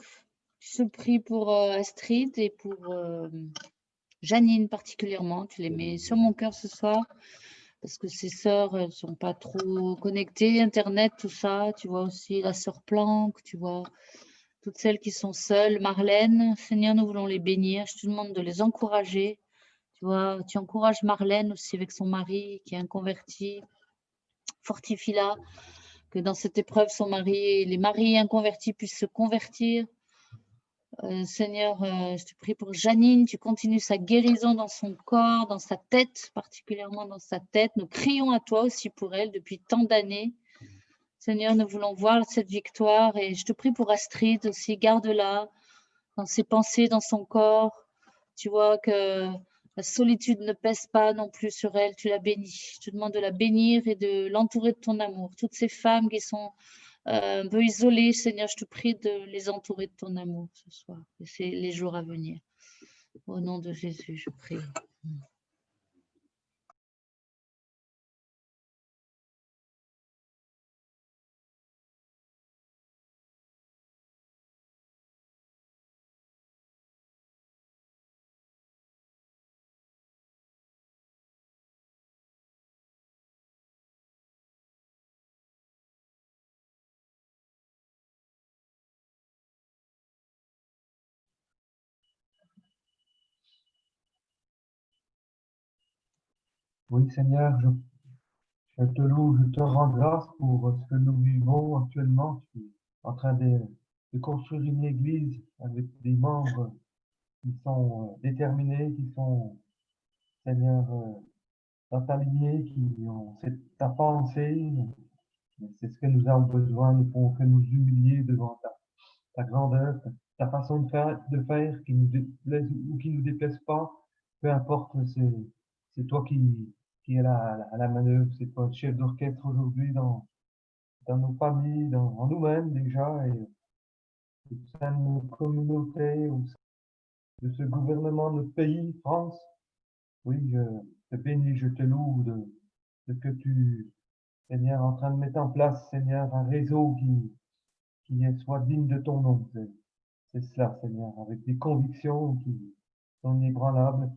Je prie pour Astrid et pour Janine particulièrement. Tu les mets sur mon cœur ce soir parce que ses sœurs, elles ne sont pas trop connectées, Internet, tout ça. Tu vois aussi la sœur Planck, tu vois toutes celles qui sont seules. Marlène, Seigneur, nous voulons les bénir. Je te demande de les encourager. Tu vois, tu encourages Marlène aussi avec son mari qui est un converti. Fortifie-la, que dans cette épreuve, les maris inconvertis puissent se convertir. Seigneur, je te prie pour Janine, tu continues sa guérison dans son corps, dans sa tête, particulièrement dans sa tête. Nous crions à toi aussi pour elle depuis tant d'années. Seigneur, nous voulons voir cette victoire et je te prie pour Astrid aussi, garde-la dans ses pensées, dans son corps. Tu vois que la solitude ne pèse pas non plus sur elle, tu la bénis. Je te demande de la bénir et de l'entourer de ton amour. Toutes ces femmes qui sont un peu isolées, Seigneur, je te prie de les entourer de ton amour ce soir. Et c'est les jours à venir. Au nom de Jésus, je prie. Oui, Seigneur, je te loue, je te rends grâce pour ce que nous vivons actuellement. Tu es en train de construire une église avec des membres qui sont déterminés, qui sont, Seigneur, dans ta lignée, c'est ta pensée. C'est ce que nous avons besoin. Nous pouvons que nous humilier devant ta grandeur, ta façon de faire qui nous déplaise ou qui nous déplaise pas. Peu importe, c'est toi qui es à la manœuvre. C'est toi le chef d'orchestre aujourd'hui dans nos familles, en nous-mêmes déjà, et au sein de nos communautés, au sein de ce gouvernement, de notre pays, France. Oui, je te bénis, je te loue de ce que tu, Seigneur, es en train de mettre en place, Seigneur, un réseau qui soit digne de ton nom. C'est cela, Seigneur, avec des convictions qui sont inébranlables.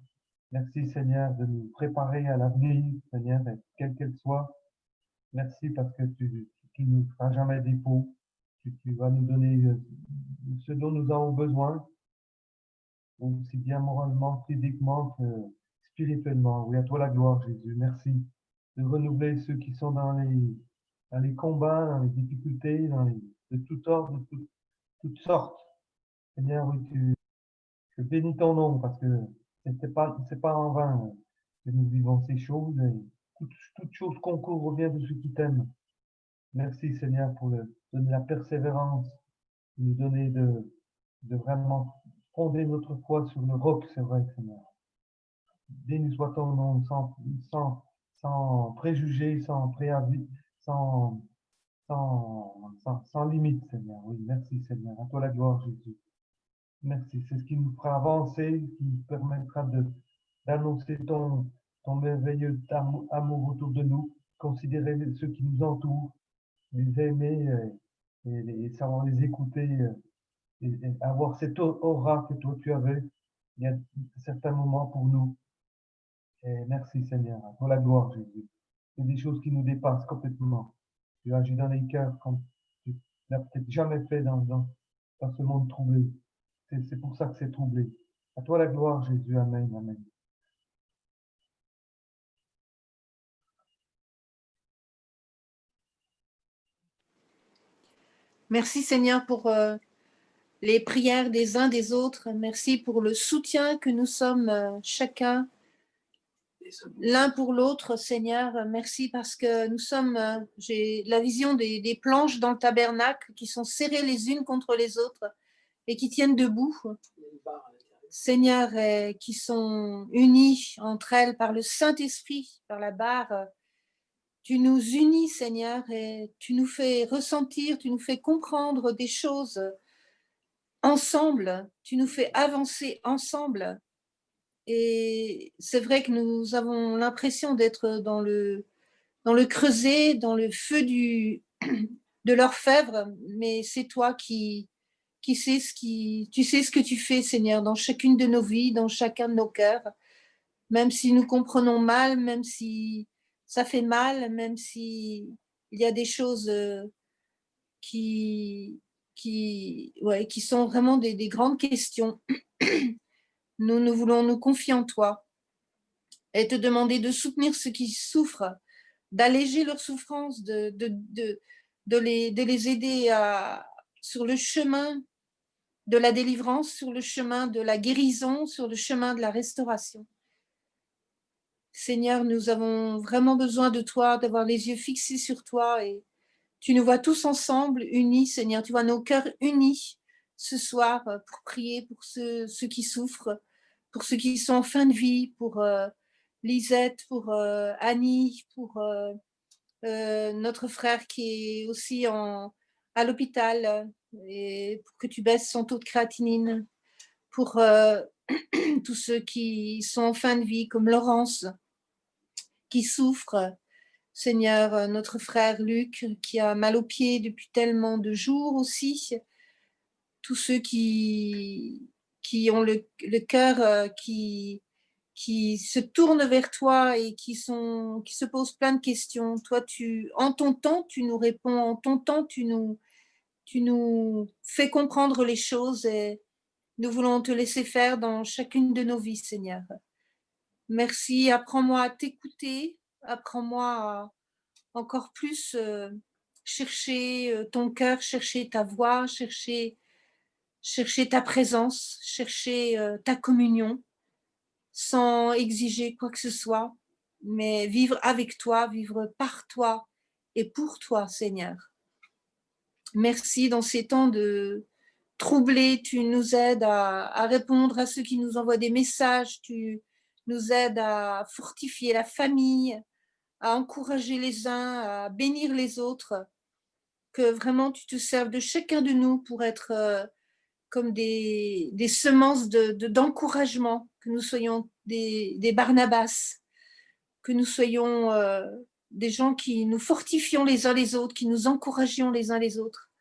Merci, Seigneur, de nous préparer à l'avenir, Seigneur, quelle qu'elle soit. Merci parce que tu ne nous feras jamais défaut. Tu vas nous donner ce dont nous avons besoin, aussi bien moralement, physiquement que spirituellement. Oui, à toi la gloire, Jésus. Merci de renouveler ceux qui sont dans les combats, dans les difficultés, de tout ordre, de toutes sortes. Seigneur, oui, je bénis ton nom parce que c'est pas en vain que nous vivons ces choses. Et toute chose concourt au bien de ceux qui t'aiment. Merci Seigneur pour donner la persévérance, nous donner de vraiment fonder notre foi sur le roc, c'est vrai Seigneur. Béni soit ton nom sans préjugés, sans préavis, sans limite Seigneur. Oui, merci Seigneur. À toi la gloire Jésus. Merci. C'est ce qui nous fera avancer, qui nous permettra d'annoncer ton merveilleux amour autour de nous, considérer ceux qui nous entourent, les aimer et savoir les écouter et avoir cette aura que toi tu avais il y a certains moments pour nous. Et merci Seigneur, pour la gloire Jésus. C'est des choses qui nous dépassent complètement. Tu agis dans les cœurs comme tu n'as peut-être jamais fait dans ce monde troublé. C'est pour ça que c'est troublé. À toi la gloire, Jésus. Amen. Amen. Merci Seigneur pour les prières des uns des autres. Merci pour le soutien que nous sommes chacun l'un pour l'autre, Seigneur. Merci parce que nous sommes, j'ai la vision des planches dans le tabernacle qui sont serrées les unes contre les autres et qui tiennent debout. Seigneur, qui sont unies entre elles par le Saint-Esprit, par la barre. Tu nous unis, Seigneur, et tu nous fais ressentir, tu nous fais comprendre des choses ensemble, tu nous fais avancer ensemble. Et c'est vrai que nous avons l'impression d'être dans le creuset, dans le feu de l'orfèvre, mais c'est toi qui sais tu sais ce que tu fais, Seigneur, dans chacune de nos vies, dans chacun de nos cœurs, même si nous comprenons mal, même si ça fait mal, même si il y a des choses qui sont vraiment des grandes questions. Nous voulons nous confier en toi et te demander de soutenir ceux qui souffrent, d'alléger leurs souffrances, de les aider sur le chemin de la délivrance, sur le chemin de la guérison, sur le chemin de la restauration. Seigneur, nous avons vraiment besoin de toi, d'avoir les yeux fixés sur toi et tu nous vois tous ensemble, unis, Seigneur. Tu vois nos cœurs unis ce soir pour prier pour ceux qui souffrent, pour ceux qui sont en fin de vie, pour Lisette, pour Annie, pour notre frère qui est aussi à l'hôpital et pour que tu baisses son taux de créatinine, pour tous ceux qui sont en fin de vie, comme Laurence, qui souffre. Seigneur, notre frère Luc, qui a mal aux pieds depuis tellement de jours aussi. Tous ceux qui ont le cœur qui se tournent vers toi et qui se posent plein de questions. Toi, en ton temps, tu nous réponds. En ton temps, tu nous fais comprendre les choses et nous voulons te laisser faire dans chacune de nos vies, Seigneur. Merci, apprends-moi à t'écouter, apprends-moi à encore plus chercher ton cœur, chercher ta voix, chercher ta présence, chercher ta communion, sans exiger quoi que ce soit. mais vivre avec toi, vivre par toi et pour toi, Seigneur. Merci dans ces temps de troublés, tu nous aides à répondre à ceux qui nous envoient des messages, tu nous aides à fortifier la famille, à encourager les uns, à bénir les autres, que vraiment tu te serves de chacun de nous pour être comme des semences d'encouragement, que nous soyons des Barnabas, que nous soyons des gens qui nous fortifions les uns les autres, qui nous encouragions les uns les autres.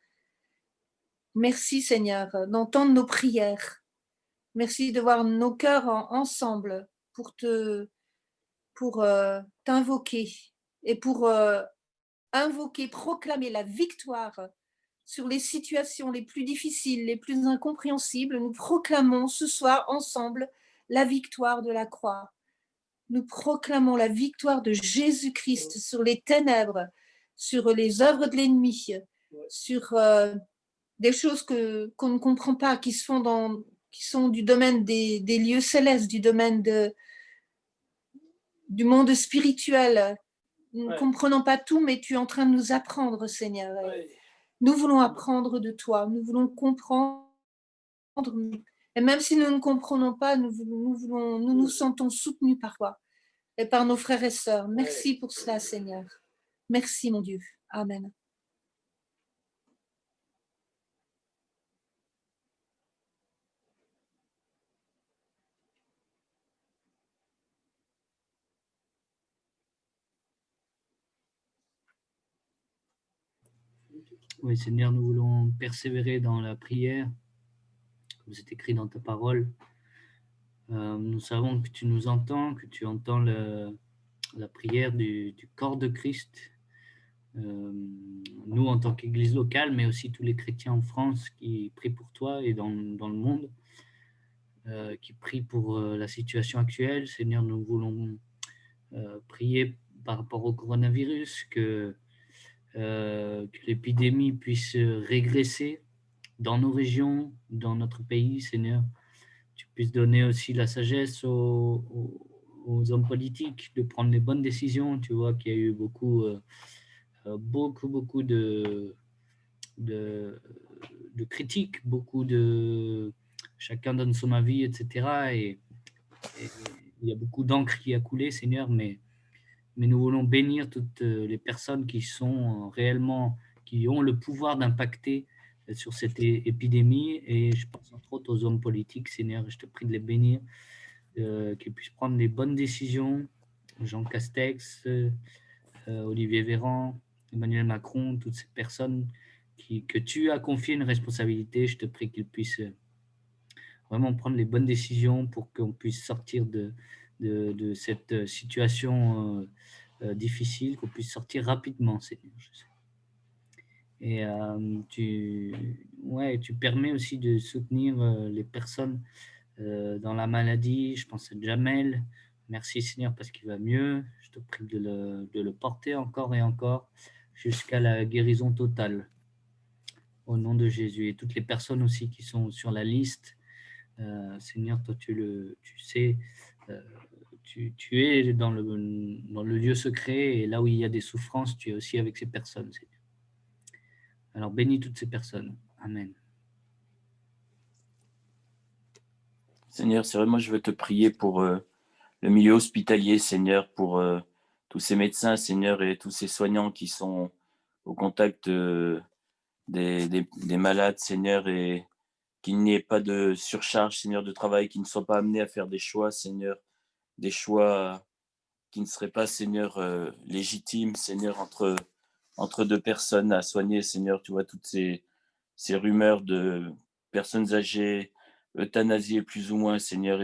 Merci Seigneur d'entendre nos prières. Merci de voir nos cœurs ensemble pour t'invoquer et pour invoquer, proclamer la victoire sur les situations les plus difficiles, les plus incompréhensibles. Nous proclamons ce soir ensemble la victoire de la croix. Nous proclamons la victoire de Jésus-Christ sur les ténèbres, sur les œuvres de l'ennemi, sur des choses qu'on ne comprend pas, qui sont du domaine des lieux célestes, du domaine du monde spirituel. Nous ne comprenons pas tout, mais tu es en train de nous apprendre, Seigneur. Nous voulons apprendre de toi, nous voulons comprendre. Et même si nous ne comprenons pas, nous nous sentons soutenus par toi et par nos frères et sœurs. Merci pour cela, Seigneur. Merci, mon Dieu. Amen. Oui, Seigneur, nous voulons persévérer dans la prière, comme c'est écrit dans ta parole. Nous savons que tu nous entends, que tu entends la prière du corps de Christ. Nous, en tant qu'Église locale, mais aussi tous les chrétiens en France qui prient pour toi et dans le monde, qui prient pour la situation actuelle. Seigneur, nous voulons prier par rapport au coronavirus, que l'épidémie puisse régresser dans nos régions, dans notre pays, Seigneur. Tu puisses donner aussi la sagesse aux hommes politiques de prendre les bonnes décisions. Tu vois qu'il y a eu beaucoup de critiques, beaucoup de chacun donne son avis, etc. Et il y a beaucoup d'encre qui a coulé, Seigneur, mais nous voulons bénir toutes les personnes qui sont réellement, qui ont le pouvoir d'impacter sur cette épidémie. Et je pense entre autres aux hommes politiques, Seigneur, je te prie de les bénir, qu'ils puissent prendre les bonnes décisions. Jean Castex, Olivier Véran, Emmanuel Macron, toutes ces personnes que tu as confié une responsabilité, je te prie qu'ils puissent vraiment prendre les bonnes décisions pour qu'on puisse sortir de cette situation difficile, qu'on puisse sortir rapidement, Seigneur. Et tu permets aussi de soutenir les personnes dans la maladie. Je pense à Jamel. Merci Seigneur parce qu'il va mieux. Je te prie de le porter encore et encore jusqu'à la guérison totale. Au nom de Jésus. Et toutes les personnes aussi qui sont sur la liste, Seigneur, toi tu sais, tu es dans le lieu secret, et là où il y a des souffrances, tu es aussi avec ces personnes, Seigneur. Alors bénis toutes ces personnes. Amen. Seigneur, c'est vrai, moi je veux te prier pour le milieu hospitalier, Seigneur, pour tous ces médecins, Seigneur, et tous ces soignants qui sont au contact des malades, Seigneur, et qu'il n'y ait pas de surcharge, Seigneur, de travail, qu'ils ne soient pas amenés à faire des choix, Seigneur, des choix qui ne seraient pas, Seigneur, légitimes, Seigneur, entre deux personnes à soigner, Seigneur. Tu vois toutes ces rumeurs de personnes âgées, euthanasiées plus ou moins, Seigneur,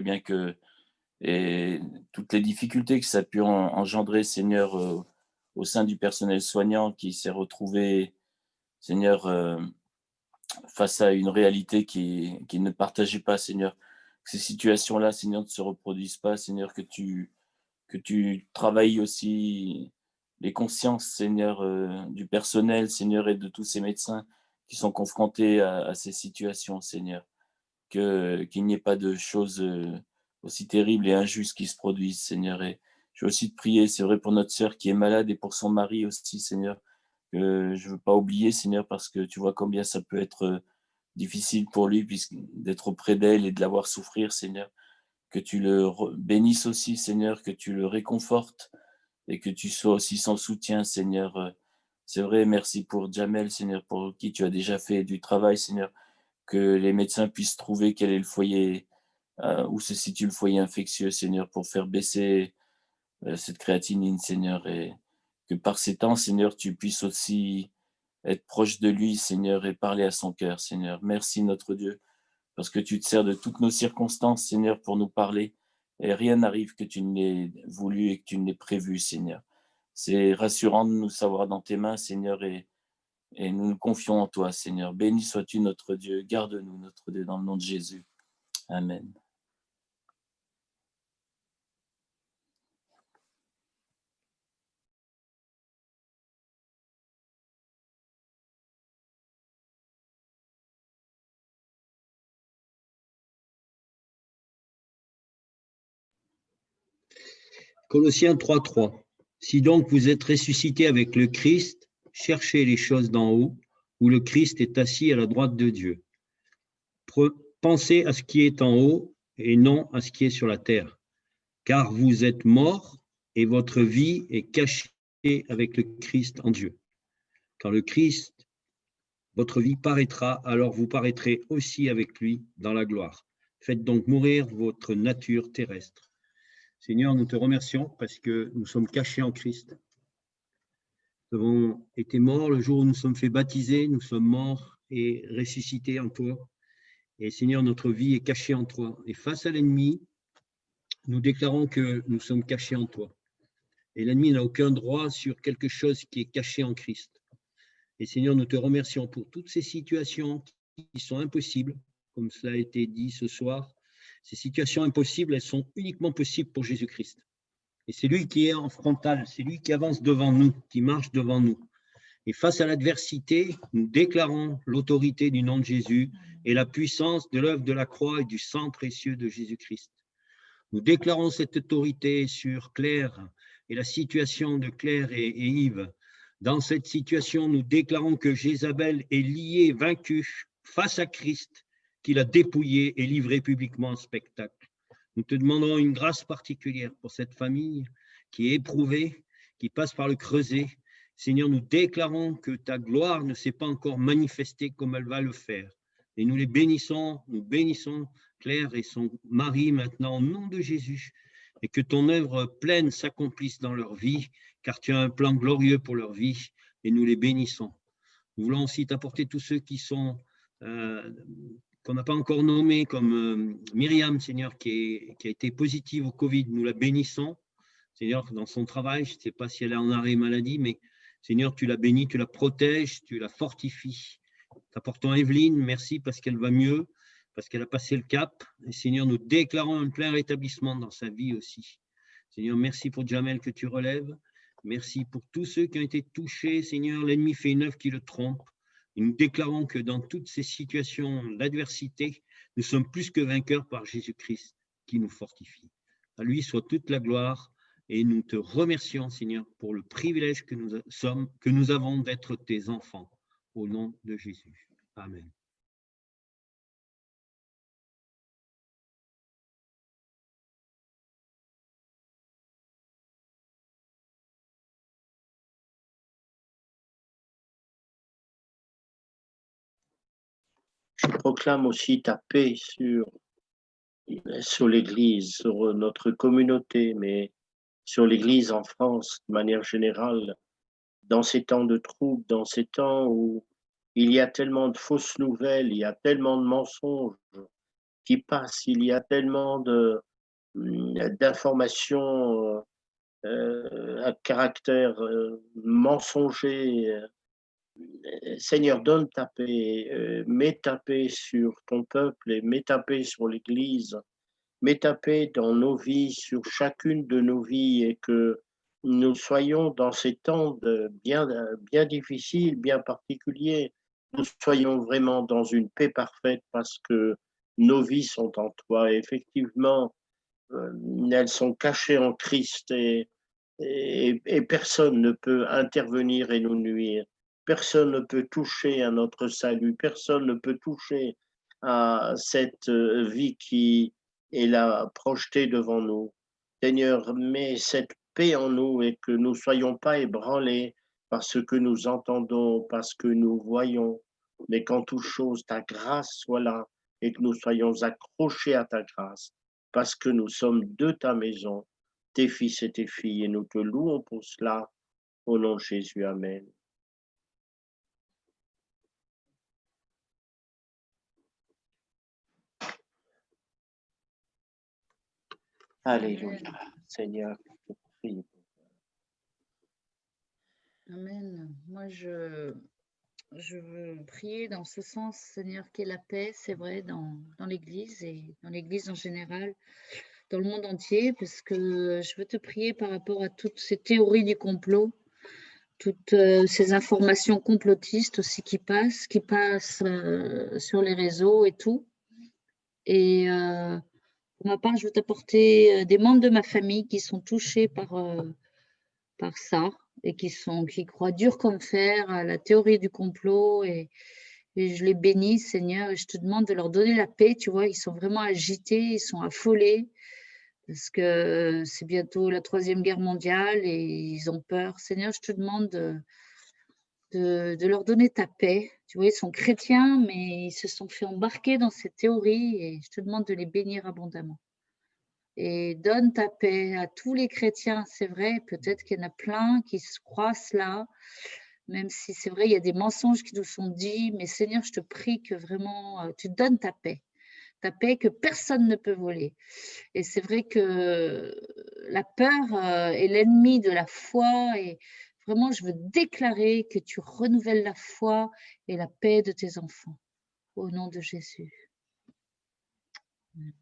et toutes les difficultés que ça a pu engendrer, Seigneur, au sein du personnel soignant qui s'est retrouvé, Seigneur, face à une réalité qui ne partageait pas, Seigneur. Que ces situations-là, Seigneur, ne se reproduisent pas, Seigneur, que tu travailles aussi les consciences, Seigneur, du personnel, Seigneur, et de tous ces médecins qui sont confrontés à ces situations, Seigneur. Qu'il n'y ait pas de choses aussi terribles et injustes qui se produisent, Seigneur. Et Je veux aussi te prier, c'est vrai, pour notre sœur qui est malade et pour son mari aussi, Seigneur, que je ne veux pas oublier, Seigneur, parce que tu vois combien ça peut être difficile pour lui d'être auprès d'elle et de la voir souffrir, Seigneur. Que tu le bénisses aussi, Seigneur, que tu le réconfortes et que tu sois aussi son soutien, Seigneur. C'est vrai, merci pour Jamel, Seigneur, pour qui tu as déjà fait du travail, Seigneur, que les médecins puissent trouver quel est le foyer, où se situe le foyer infectieux, Seigneur, pour faire baisser cette créatinine, Seigneur, et que par ces temps, Seigneur, tu puisses aussi être proche de lui, Seigneur, et parler à son cœur, Seigneur. Merci, notre Dieu, parce que tu te sers de toutes nos circonstances, Seigneur, pour nous parler, et rien n'arrive que tu ne l'aies voulu et que tu ne l'aies prévu, Seigneur. C'est rassurant de nous savoir dans tes mains, Seigneur, et nous nous confions en toi, Seigneur. Béni sois-tu, notre Dieu. Garde-nous, notre Dieu, dans le nom de Jésus. Amen. Colossiens 3:3. Si donc vous êtes ressuscités avec le Christ, cherchez les choses d'en haut, où le Christ est assis à la droite de Dieu. Pensez à ce qui est en haut et non à ce qui est sur la terre, car vous êtes morts et votre vie est cachée avec le Christ en Dieu. Quand le Christ, votre vie paraîtra, alors vous paraîtrez aussi avec lui dans la gloire. Faites donc mourir votre nature terrestre. Seigneur, nous te remercions parce que nous sommes cachés en Christ. Nous avons été morts le jour où nous sommes fait baptiser, nous sommes morts et ressuscités en toi. Et Seigneur, notre vie est cachée en toi. Et face à l'ennemi, nous déclarons que nous sommes cachés en toi. Et l'ennemi n'a aucun droit sur quelque chose qui est caché en Christ. Et Seigneur, nous te remercions pour toutes ces situations qui sont impossibles, comme cela a été dit ce soir. Ces situations impossibles, elles sont uniquement possibles pour Jésus-Christ. Et c'est lui qui est en frontal, c'est lui qui avance devant nous, qui marche devant nous. Et face à l'adversité, nous déclarons l'autorité du nom de Jésus et la puissance de l'œuvre de la croix et du sang précieux de Jésus-Christ. Nous déclarons cette autorité sur Claire et la situation de Claire et Yves. Dans cette situation, nous déclarons que Jézabel est liée, vaincue face à Christ, qu'il a dépouillé et livré publiquement en spectacle. Nous te demandons une grâce particulière pour cette famille qui est éprouvée, qui passe par le creuset. Seigneur, nous déclarons que ta gloire ne s'est pas encore manifestée comme elle va le faire. Et nous nous bénissons Claire et son mari maintenant au nom de Jésus. Et que ton œuvre pleine s'accomplisse dans leur vie, car tu as un plan glorieux pour leur vie et nous les bénissons. Nous voulons aussi t'apporter tous ceux qui sont... qu'on n'a pas encore nommé, comme Myriam, Seigneur, qui a été positive au Covid. Nous la bénissons, Seigneur, dans son travail. Je ne sais pas si elle est en arrêt maladie, mais Seigneur, tu la bénis, tu la protèges, tu la fortifies. T'apportons Evelyne, merci parce qu'elle va mieux, parce qu'elle a passé le cap. Et Seigneur, nous déclarons un plein rétablissement dans sa vie aussi. Seigneur, merci pour Jamel que tu relèves. Merci pour tous ceux qui ont été touchés. Seigneur, l'ennemi fait une œuvre qui le trompe. Et nous déclarons que dans toutes ces situations d'adversité, nous sommes plus que vainqueurs par Jésus-Christ qui nous fortifie. À lui soit toute la gloire et nous te remercions, Seigneur, pour le privilège que nous avons d'être tes enfants. Au nom de Jésus. Amen. Je proclame aussi ta paix sur l'Église, sur notre communauté, mais sur l'Église en France de manière générale, dans ces temps de troubles, dans ces temps où il y a tellement de fausses nouvelles, il y a tellement de mensonges qui passent, il y a tellement d'informations à caractère mensonger. Seigneur, donne ta paix, mets ta paix sur ton peuple et mets ta paix sur l'Église, mets ta paix dans nos vies, sur chacune de nos vies, et que nous soyons dans ces temps bien difficiles, bien particuliers, nous soyons vraiment dans une paix parfaite parce que nos vies sont en toi. Et effectivement, elles sont cachées en Christ et personne ne peut intervenir et nous nuire. Personne ne peut toucher à notre salut. Personne ne peut toucher à cette vie qui est là projetée devant nous. Seigneur, mets cette paix en nous et que nous ne soyons pas ébranlés par ce que nous entendons, par ce que nous voyons, mais qu'en toute chose, ta grâce soit là et que nous soyons accrochés à ta grâce, parce que nous sommes de ta maison, tes fils et tes filles, et nous te louons pour cela, au nom de Jésus. Amen. Alléluia. Seigneur, je te prie. Amen. Moi, je veux prier dans ce sens, Seigneur, qu'il y ait la paix, c'est vrai, dans l'Église et dans l'Église en général, dans le monde entier, parce que je veux te prier par rapport à toutes ces théories du complot, toutes ces informations complotistes aussi qui passent sur les réseaux et tout. Et pour ma part, je veux t'apporter des membres de ma famille qui sont touchés par ça et qui croient dur comme fer à la théorie du complot et je les bénis, Seigneur, et je te demande de leur donner la paix, tu vois, ils sont vraiment agités, ils sont affolés parce que c'est bientôt la 3e guerre mondiale et ils ont peur. Seigneur, je te demande de leur donner ta paix. Tu vois, ils sont chrétiens, mais ils se sont fait embarquer dans cette théorie et je te demande de les bénir abondamment. Et donne ta paix à tous les chrétiens, c'est vrai, peut-être qu'il y en a plein qui se croient cela, même si c'est vrai, il y a des mensonges qui nous sont dits, mais Seigneur, je te prie que vraiment tu donnes ta paix que personne ne peut voler. Et c'est vrai que la peur est l'ennemi de la foi et vraiment, je veux déclarer que tu renouvelles la foi et la paix de tes enfants. Au nom de Jésus. Amen.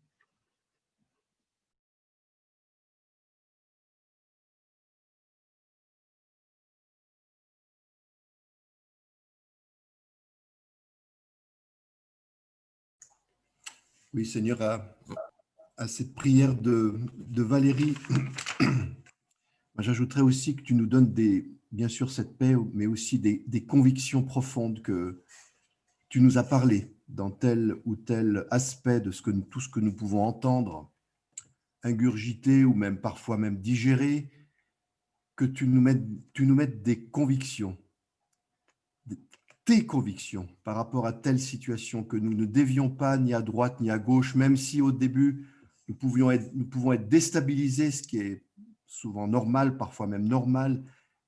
Oui, Seigneur, à cette prière de Valérie, j'ajouterais aussi que tu nous donnes bien sûr cette paix, mais aussi des convictions profondes que tu nous as parlé dans tel ou tel aspect de tout ce que nous pouvons entendre, ingurgiter ou même parfois même digérer, que tu nous mettes des convictions, tes convictions par rapport à telle situation, que nous ne dévions pas ni à droite ni à gauche, même si au début nous pouvons être déstabilisés, ce qui est souvent normal, parfois même normal,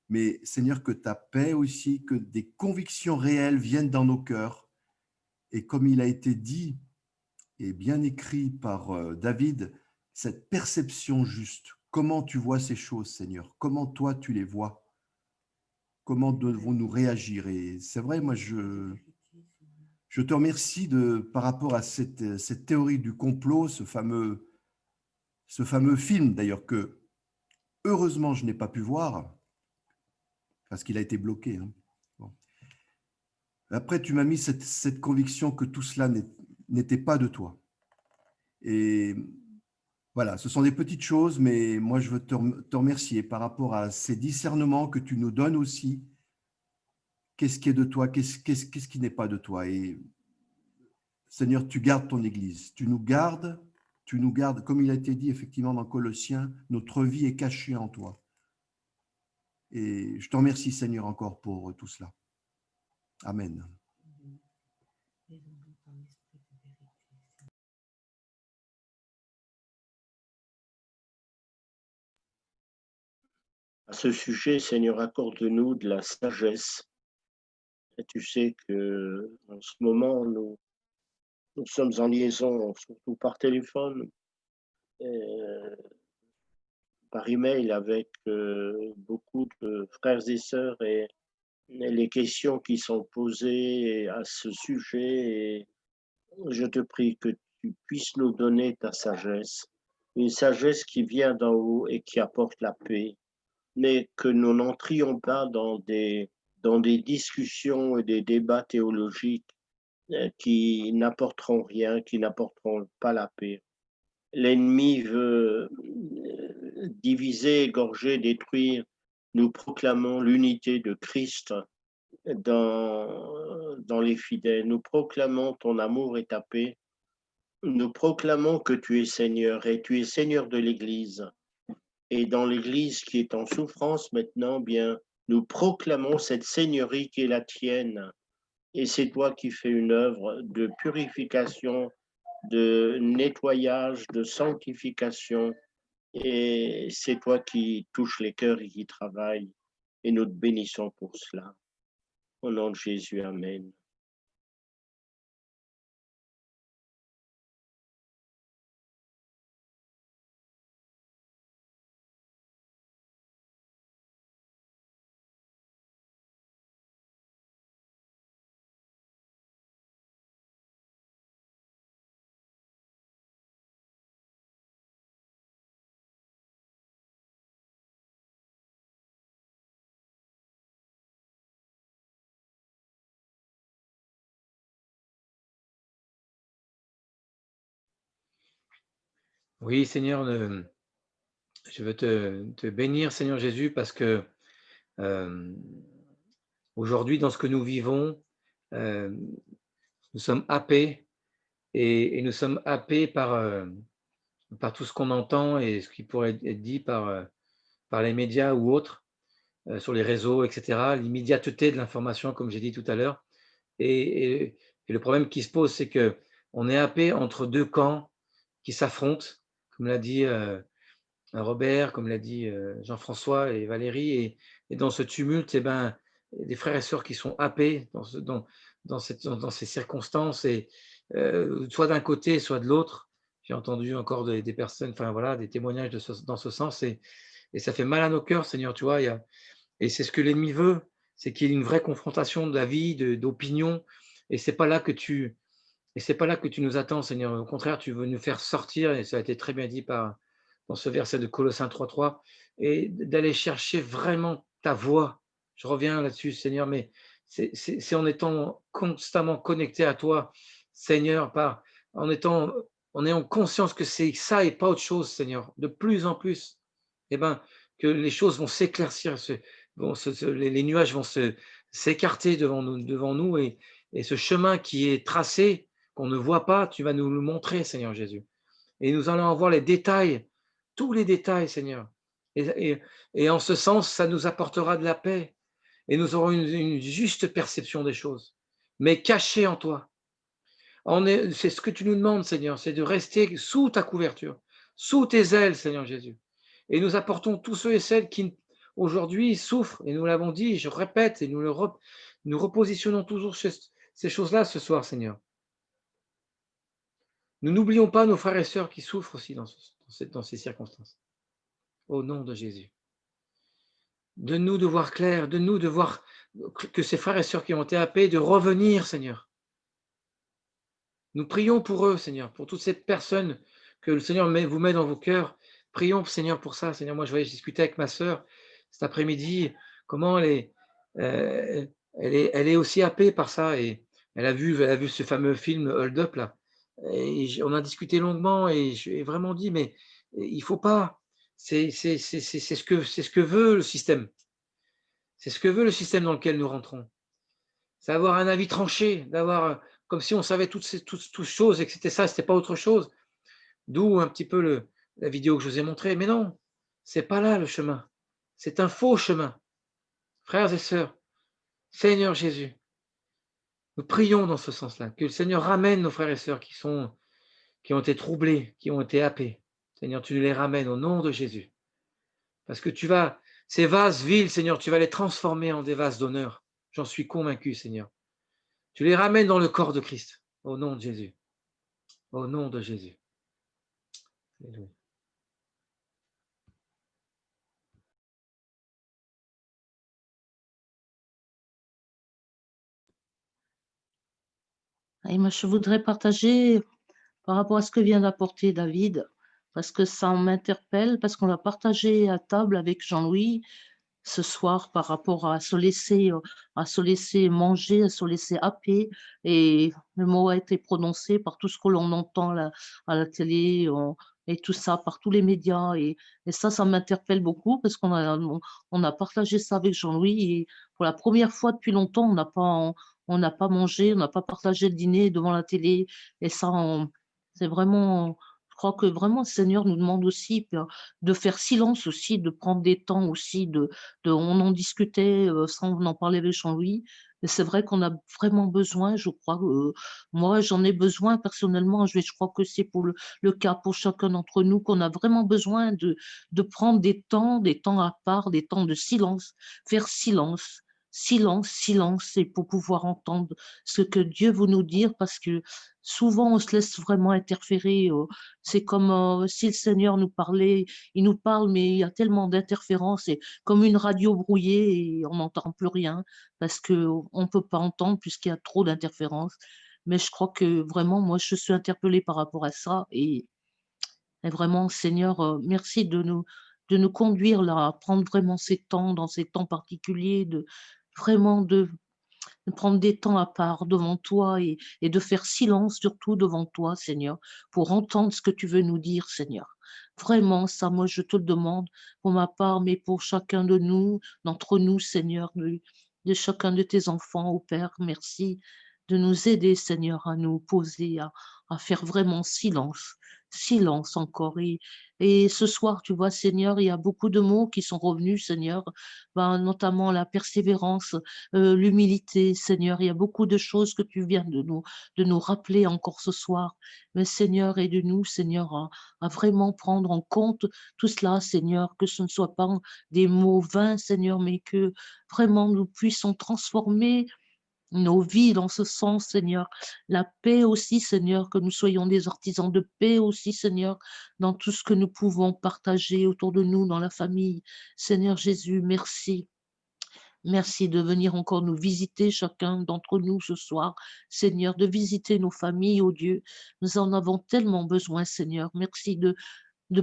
mais Seigneur, que ta paix aussi, que des convictions réelles viennent dans nos cœurs. Et comme il a été dit et bien écrit par David, cette perception juste, comment tu vois ces choses, Seigneur, comment toi tu les vois, comment devons-nous réagir? Et c'est vrai, moi je te remercie par rapport à cette théorie du complot, ce fameux film d'ailleurs que heureusement je n'ai pas pu voir parce qu'il a été bloqué. Hein. Bon. Après, tu m'as mis cette conviction que tout cela n'était pas de toi. Et voilà, ce sont des petites choses, mais moi je veux te remercier par rapport à ces discernements que tu nous donnes aussi. Qu'est-ce qui est de toi, qu'est-ce qui n'est pas de toi? Et Seigneur, tu gardes ton Église, tu nous gardes, comme il a été dit effectivement dans Colossiens, notre vie est cachée en toi. Et je te remercie, Seigneur, encore pour tout cela. Amen. À ce sujet, Seigneur, accorde-nous de la sagesse. Et tu sais que en ce moment, nous sommes en liaison, surtout par téléphone, par email avec beaucoup de frères et sœurs et les questions qui sont posées à ce sujet. Et je te prie que tu puisses nous donner ta sagesse, une sagesse qui vient d'en haut et qui apporte la paix, mais que nous n'entrions pas dans des discussions et des débats théologiques qui n'apporteront rien, qui n'apporteront pas la paix. l'ennemi veut diviser, égorger, détruire, nous proclamons l'unité de Christ dans les fidèles. Nous proclamons ton amour et ta paix. Nous proclamons que tu es Seigneur et tu es Seigneur de l'Église. Et dans l'Église qui est en souffrance maintenant, bien, nous proclamons cette seigneurie qui est la tienne. Et c'est toi qui fais une œuvre de purification, de nettoyage, de sanctification. Et c'est toi qui touches les cœurs et qui travailles. Et nous te bénissons pour cela. Au nom de Jésus, amen. Oui, Seigneur, je veux te bénir, Seigneur Jésus, parce que aujourd'hui, dans ce que nous vivons, nous sommes happés et nous sommes happés par tout ce qu'on entend et ce qui pourrait être dit par les médias ou autres, sur les réseaux, etc. L'immédiateté de l'information, comme j'ai dit tout à l'heure. Et le problème qui se pose, c'est qu'on est happé entre deux camps qui s'affrontent, comme l'a dit Robert, comme l'a dit Jean-François et Valérie. Et dans ce tumulte, eh ben, des frères et sœurs qui sont happés dans ces circonstances, et soit d'un côté, soit de l'autre. J'ai entendu encore des personnes, enfin voilà, des témoignages dans ce sens, et ça fait mal à nos cœurs, Seigneur, tu vois. Et c'est ce que l'ennemi veut, c'est qu'il y ait une vraie confrontation d'avis, d'opinions, et c'est pas là que tu nous attends, Seigneur. Au contraire, tu veux nous faire sortir, et ça a été très bien dit dans ce verset de Colossiens 3.3, et d'aller chercher vraiment ta voix. Je reviens là-dessus, Seigneur, mais c'est en étant constamment connecté à toi, Seigneur, en ayant conscience que c'est ça et pas autre chose, Seigneur, de plus en plus, eh ben, que les choses vont s'éclaircir, les nuages vont s'écarter devant nous, et ce chemin qui est tracé, qu'on ne voit pas, tu vas nous le montrer, Seigneur Jésus. Et nous allons avoir les détails, tous les détails, Seigneur. Et en ce sens, ça nous apportera de la paix. Et nous aurons une juste perception des choses, mais cachée en toi. C'est ce que tu nous demandes, Seigneur, c'est de rester sous ta couverture, sous tes ailes, Seigneur Jésus. Et nous apportons tous ceux et celles qui aujourd'hui souffrent, et nous l'avons dit, je répète, et nous repositionnons toujours ces choses-là ce soir, Seigneur. Nous n'oublions pas nos frères et sœurs qui souffrent aussi dans ces circonstances. Au nom de Jésus. Donne-nous de voir clair, donne-nous de voir que ces frères et sœurs qui ont été happés, de revenir, Seigneur. Nous prions pour eux, Seigneur, pour toutes ces personnes que le Seigneur vous met dans vos cœurs. Prions, Seigneur, pour ça. Seigneur, moi, je discutais avec ma sœur cet après-midi, comment elle est aussi happée par ça, et elle a vu ce fameux film Hold Up, là. Et on a discuté longuement, et j'ai vraiment dit, mais il ne faut pas. C'est ce que veut le système. C'est ce que veut le système dans lequel nous rentrons. C'est avoir un avis tranché, d'avoir comme si on savait toutes choses et que c'était ça, c'était pas autre chose. D'où un petit peu la vidéo que je vous ai montrée. Mais non, c'est pas là le chemin. C'est un faux chemin. Frères et sœurs, Seigneur Jésus, nous prions dans ce sens-là, que le Seigneur ramène nos frères et sœurs qui ont été troublés, qui ont été happés. Seigneur, tu nous les ramènes au nom de Jésus. Parce que ces vases viles, Seigneur, tu vas les transformer en des vases d'honneur. J'en suis convaincu, Seigneur. Tu les ramènes dans le corps de Christ, au nom de Jésus. Au nom de Jésus. Alléluia. Et moi, je voudrais partager par rapport à ce que vient d'apporter David, parce que ça m'interpelle, parce qu'on l'a partagé à table avec Jean-Louis ce soir par rapport à se laisser manger, à se laisser happer, et le mot a été prononcé par tout ce que l'on entend à la télé, et tout ça par tous les médias. Et ça m'interpelle beaucoup parce on a partagé ça avec Jean-Louis. Et pour la première fois depuis longtemps, on n'a pas mangé, on n'a pas partagé le dîner devant la télé. Et ça, c'est vraiment, je crois que vraiment le Seigneur nous demande aussi de faire silence aussi, de prendre des temps aussi, on en discutait sans en parler avec Jean-Louis. Et c'est vrai qu'on a vraiment besoin, je crois, moi j'en ai besoin personnellement, je crois que c'est pour le cas pour chacun d'entre nous, qu'on a vraiment besoin de prendre des temps à part, des temps de silence, faire silence, silence, silence, et pour pouvoir entendre ce que Dieu veut nous dire, parce que souvent on se laisse vraiment interférer. C'est comme si le Seigneur nous parlait, il nous parle, mais il y a tellement d'interférences, et comme une radio brouillée, et on n'entend plus rien, parce qu'on ne peut pas entendre puisqu'il y a trop d'interférences. Mais je crois que vraiment, moi, je suis interpellée par rapport à ça. Et vraiment, Seigneur, merci de nous conduire là, à prendre vraiment ces temps, dans ces temps particuliers, vraiment de prendre des temps à part devant toi, et de faire silence surtout devant toi, Seigneur, pour entendre ce que tu veux nous dire, Seigneur. Vraiment, ça, moi, je te le demande pour ma part, mais pour chacun de nous, d'entre nous, Seigneur, de chacun de tes enfants, au Père, merci de nous aider, Seigneur, à nous poser, à faire vraiment silence, silence encore. Et ce soir, tu vois, Seigneur, il y a beaucoup de mots qui sont revenus, Seigneur, notamment la persévérance, l'humilité, Seigneur. Il y a beaucoup de choses que tu viens de nous rappeler encore ce soir. Mais Seigneur, aide-nous, Seigneur, à vraiment prendre en compte tout cela, Seigneur, que ce ne soit pas des mots vains, Seigneur, mais que vraiment nous puissions transformer nos vies dans ce sens, Seigneur. La paix aussi, Seigneur, que nous soyons des artisans de paix aussi, Seigneur, dans tout ce que nous pouvons partager autour de nous, dans la famille. Seigneur Jésus, merci. Merci de venir encore nous visiter, chacun d'entre nous ce soir, Seigneur, de visiter nos familles, oh Dieu. Nous en avons tellement besoin, Seigneur. Merci de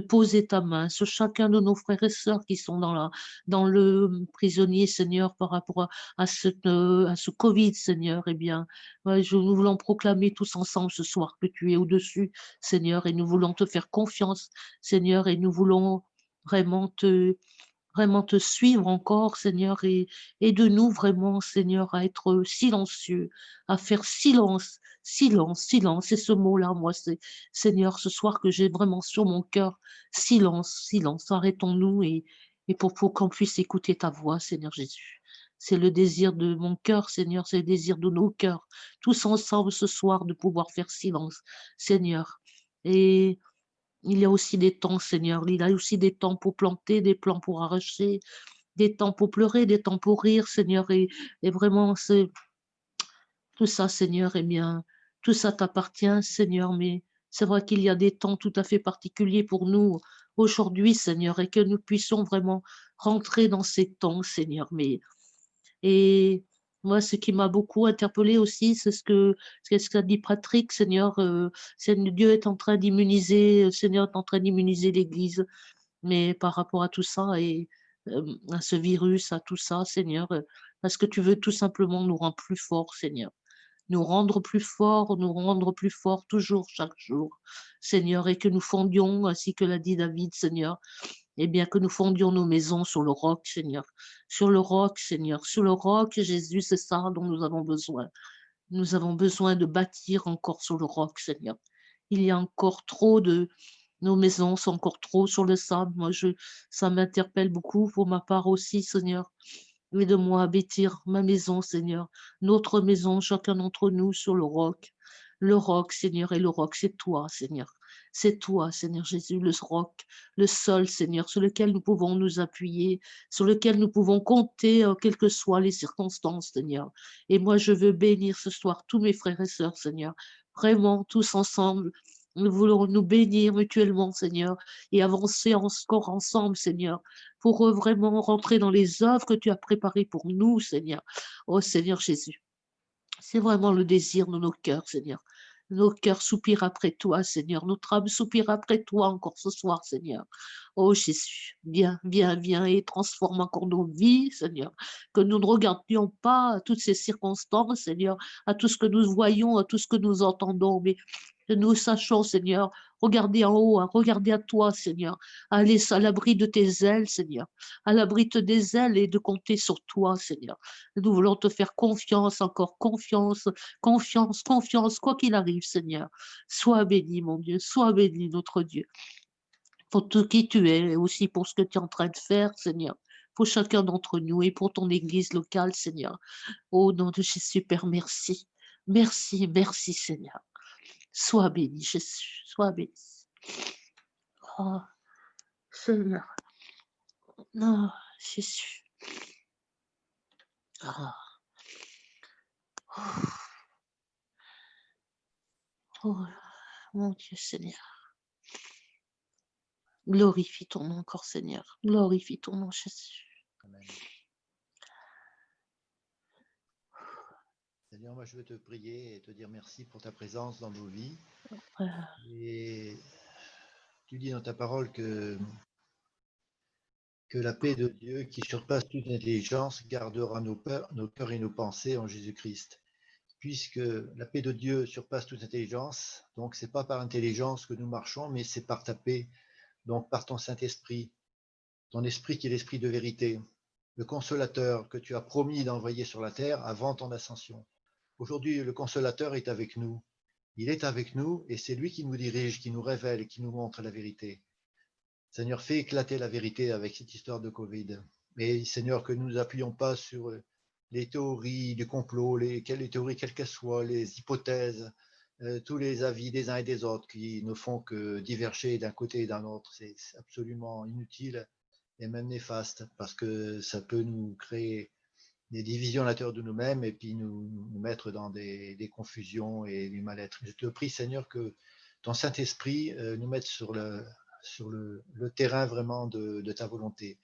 poser ta main sur chacun de nos frères et sœurs qui sont dans le prisonnier, Seigneur, par rapport à ce Covid, Seigneur. Eh bien, ouais, nous voulons proclamer tous ensemble ce soir que tu es au-dessus, Seigneur, et nous voulons te faire confiance, Seigneur, et nous voulons vraiment te suivre encore, Seigneur, et aide-nous vraiment, Seigneur, à être silencieux, à faire silence, silence, silence. C'est ce mot-là, moi, c'est, Seigneur, ce soir que j'ai vraiment sur mon cœur, silence, silence. Arrêtons-nous et pour qu'on puisse écouter ta voix, Seigneur Jésus. C'est le désir de mon cœur, Seigneur, c'est le désir de nos cœurs, tous ensemble ce soir, de pouvoir faire silence, Seigneur. Et il y a aussi des temps, Seigneur, il y a aussi des temps pour planter, des plants pour arracher, des temps pour pleurer, des temps pour rire, Seigneur, et vraiment, c'est tout ça, Seigneur, eh bien, tout ça t'appartient, Seigneur, mais c'est vrai qu'il y a des temps tout à fait particuliers pour nous aujourd'hui, Seigneur, et que nous puissions vraiment rentrer dans ces temps, Seigneur, et moi, ce qui m'a beaucoup interpellée aussi, c'est ce qu'a dit Patrick, Seigneur, Dieu est en train d'immuniser, le Seigneur est en train d'immuniser l'Église, mais par rapport à tout ça et à ce virus, à tout ça, Seigneur, parce que tu veux tout simplement nous rendre plus forts, Seigneur. Nous rendre plus forts toujours, chaque jour, Seigneur, et que nous fondions, ainsi que l'a dit David, Seigneur, eh bien, que nous fondions nos maisons sur le roc, Seigneur. Sur le roc, Seigneur. Sur le roc, Jésus, c'est ça dont nous avons besoin. Nous avons besoin de bâtir encore sur le roc, Seigneur. Il y a encore trop nos maisons sont encore trop sur le sable. Moi, ça m'interpelle beaucoup pour ma part aussi, Seigneur. Aide-moi à bâtir ma maison, Seigneur. Notre maison, chacun d'entre nous, sur le roc. Le roc, Seigneur, et le roc, c'est toi, Seigneur. C'est toi, Seigneur Jésus, le roc, le sol, Seigneur, sur lequel nous pouvons nous appuyer, sur lequel nous pouvons compter, quelles que soient les circonstances, Seigneur. Et moi, je veux bénir ce soir tous mes frères et sœurs, Seigneur. Vraiment, tous ensemble, nous voulons nous bénir mutuellement, Seigneur, et avancer encore ensemble, Seigneur, pour vraiment rentrer dans les œuvres que tu as préparées pour nous, Seigneur. Oh, Seigneur Jésus. C'est vraiment le désir de nos cœurs, Seigneur. Nos cœurs soupirent après toi, Seigneur. Notre âme soupire après toi encore ce soir, Seigneur. Oh Jésus, viens, viens, viens et transforme encore nos vies, Seigneur. Que nous ne regardions pas à toutes ces circonstances, Seigneur, à tout ce que nous voyons, à tout ce que nous entendons, mais Que nous sachions, Seigneur, regarder en haut, à regarder à toi, Seigneur, à aller à l'abri de tes ailes, Seigneur, à l'abri de tes ailes et de compter sur toi, Seigneur. Nous voulons te faire confiance, encore confiance, confiance, confiance, quoi qu'il arrive, Seigneur. Sois béni, mon Dieu, sois béni, notre Dieu, pour tout qui tu es et aussi pour ce que tu es en train de faire, Seigneur, pour chacun d'entre nous et pour ton église locale, Seigneur. Au nom de Jésus, Père, merci. Merci, merci, Seigneur. Sois béni, Jésus, sois béni. Oh, Seigneur. Non, Jésus. Ah. Oh, mon Dieu, Seigneur. Glorifie ton nom encore, Seigneur. Glorifie ton nom, Jésus. Amen. Seigneur, moi je veux te prier et te dire merci pour ta présence dans nos vies. Et tu dis dans ta parole que la paix de Dieu qui surpasse toute intelligence gardera nos cœurs et nos pensées en Jésus-Christ. Puisque la paix de Dieu surpasse toute intelligence, donc c'est pas par intelligence que nous marchons, mais c'est par ta paix, donc par ton Saint-Esprit, ton esprit qui est l'esprit de vérité, le consolateur que tu as promis d'envoyer sur la terre avant ton ascension. Aujourd'hui, le consolateur est avec nous. Il est avec nous et c'est lui qui nous dirige, qui nous révèle et qui nous montre la vérité. Seigneur, fais éclater la vérité avec cette histoire de Covid. Mais Seigneur, que nous ne nous appuyons pas sur les théories du complot, les théories quelles qu'elles soient, les hypothèses, tous les avis des uns et des autres qui ne font que diverger d'un côté et d'un autre. C'est absolument inutile et même néfaste parce que ça peut nous créer des divisions à l'intérieur de nous-mêmes et puis nous mettre dans des confusions et du mal-être. Je te prie, Seigneur, que ton Saint-Esprit nous mette sur le terrain vraiment de ta volonté.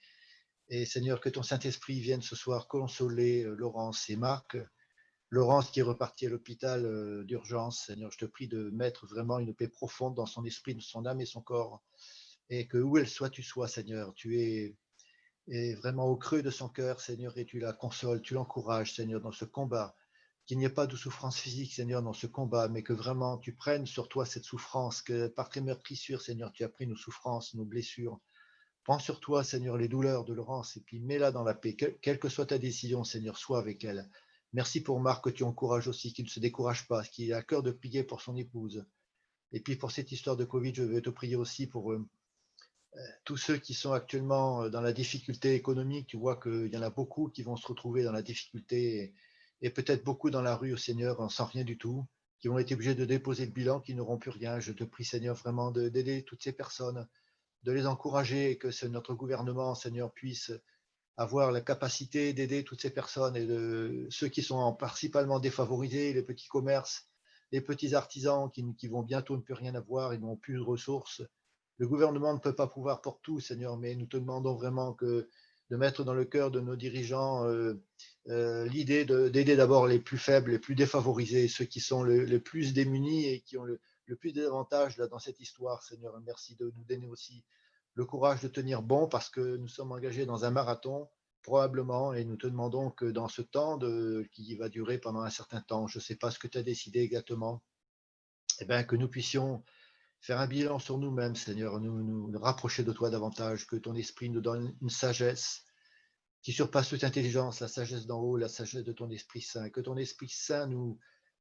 Et Seigneur, que ton Saint-Esprit vienne ce soir consoler Laurence et Marc. Laurence qui est repartie à l'hôpital d'urgence. Seigneur, je te prie de mettre vraiment une paix profonde dans son esprit, dans son âme et son corps. Et que où elle soit, tu sois, Seigneur. Tu es vraiment au creux de son cœur, Seigneur, et tu la consoles, tu l'encourages, Seigneur, dans ce combat. Qu'il n'y ait pas de souffrance physique, Seigneur, dans ce combat, mais que vraiment tu prennes sur toi cette souffrance, que par tes meurtrissures, Seigneur, tu as pris nos souffrances, nos blessures. Prends sur toi, Seigneur, les douleurs de Laurence et puis mets-la dans la paix. Quelle que soit ta décision, Seigneur, sois avec elle. Merci pour Marc que tu encourages aussi, qu'il ne se décourage pas, qu'il a à cœur de prier pour son épouse. Et puis pour cette histoire de Covid, je vais te prier aussi pour tous ceux qui sont actuellement dans la difficulté économique. Tu vois qu'il y en a beaucoup qui vont se retrouver dans la difficulté et peut-être beaucoup dans la rue au Seigneur sans rien du tout, qui vont être obligés de déposer le bilan, qui n'auront plus rien. Je te prie, Seigneur, vraiment d'aider toutes ces personnes, de les encourager et que notre gouvernement, Seigneur, puisse avoir la capacité d'aider toutes ces personnes et ceux qui sont principalement défavorisés, les petits commerces, les petits artisans qui vont bientôt ne plus rien avoir, ils n'ont plus de ressources. Le gouvernement ne peut pas pouvoir pour tout, Seigneur, mais nous te demandons vraiment de mettre dans le cœur de nos dirigeants l'idée d'aider d'abord les plus faibles, les plus défavorisés, ceux qui sont le plus démunis et qui ont le plus d'avantages dans cette histoire, Seigneur. Merci de nous donner aussi le courage de tenir bon parce que nous sommes engagés dans un marathon, probablement, et nous te demandons que dans ce temps qui va durer pendant un certain temps, je ne sais pas ce que tu as décidé exactement, eh bien, que nous puissions faire un bilan sur nous-mêmes, Seigneur, nous rapprocher de toi davantage, que ton esprit nous donne une sagesse qui surpasse toute intelligence, la sagesse d'en haut, la sagesse de ton Esprit Saint, que ton Esprit Saint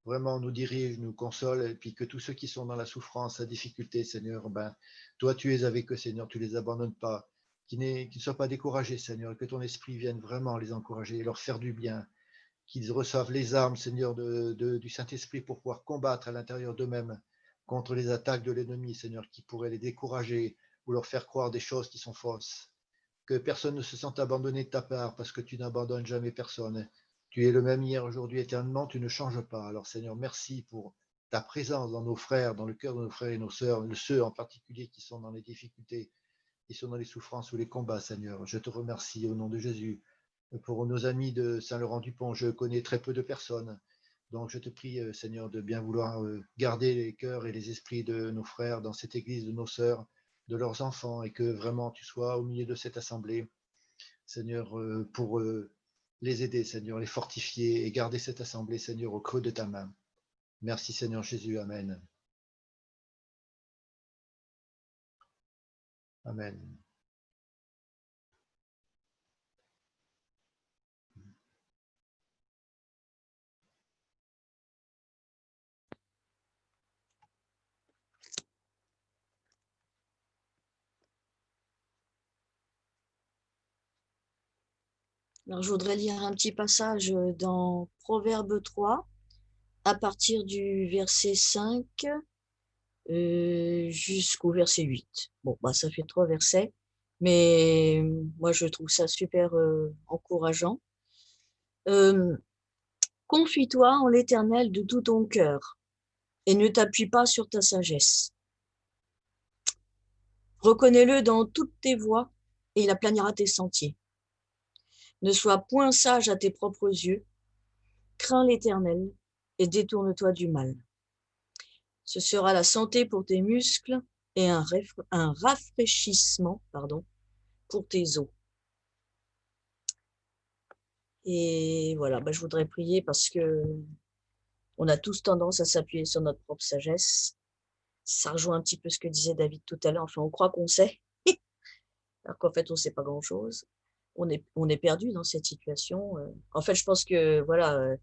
vraiment nous dirige, nous console, et puis que tous ceux qui sont dans la souffrance, la difficulté, Seigneur, toi tu es avec eux, Seigneur, tu ne les abandonnes pas, qu'ils ne soient pas découragés, Seigneur, que ton Esprit vienne vraiment les encourager, leur faire du bien, qu'ils reçoivent les armes, Seigneur, du Saint-Esprit pour pouvoir combattre à l'intérieur d'eux-mêmes contre les attaques de l'ennemi, Seigneur, qui pourraient les décourager ou leur faire croire des choses qui sont fausses. Que personne ne se sente abandonné de ta part, parce que tu n'abandonnes jamais personne. Tu es le même hier, aujourd'hui, éternellement, tu ne changes pas. Alors Seigneur, merci pour ta présence dans nos frères, dans le cœur de nos frères et nos sœurs, ceux en particulier qui sont dans les difficultés, qui sont dans les souffrances ou les combats, Seigneur. Je te remercie au nom de Jésus. Pour nos amis de Saint-Laurent-du-Pont, je connais très peu de personnes. Donc je te prie, Seigneur, de bien vouloir garder les cœurs et les esprits de nos frères dans cette église, de nos sœurs, de leurs enfants, et que vraiment tu sois au milieu de cette assemblée, Seigneur, pour les aider, Seigneur, les fortifier et garder cette assemblée, Seigneur, au creux de ta main. Merci, Seigneur Jésus. Amen. Amen. Alors, je voudrais lire un petit passage dans Proverbe 3, à partir du verset 5 jusqu'au verset 8. Bon, bah, ça fait 3 versets, mais moi, je trouve ça super encourageant. Confie-toi en l'Éternel de tout ton cœur et ne t'appuie pas sur ta sagesse. Reconnais-le dans toutes tes voies et il aplanira tes sentiers. Ne sois point sage à tes propres yeux, crains l'Éternel et détourne-toi du mal. Ce sera la santé pour tes muscles et un rafraîchissement pour tes os. Et voilà, bah, je voudrais prier parce que on a tous tendance à s'appuyer sur notre propre sagesse. Ça rejoint un petit peu ce que disait David tout à l'heure. Enfin, on croit qu'on sait, alors qu'en fait, on ne sait pas grand-chose. On est perdu dans cette situation. En fait, je pense que voilà,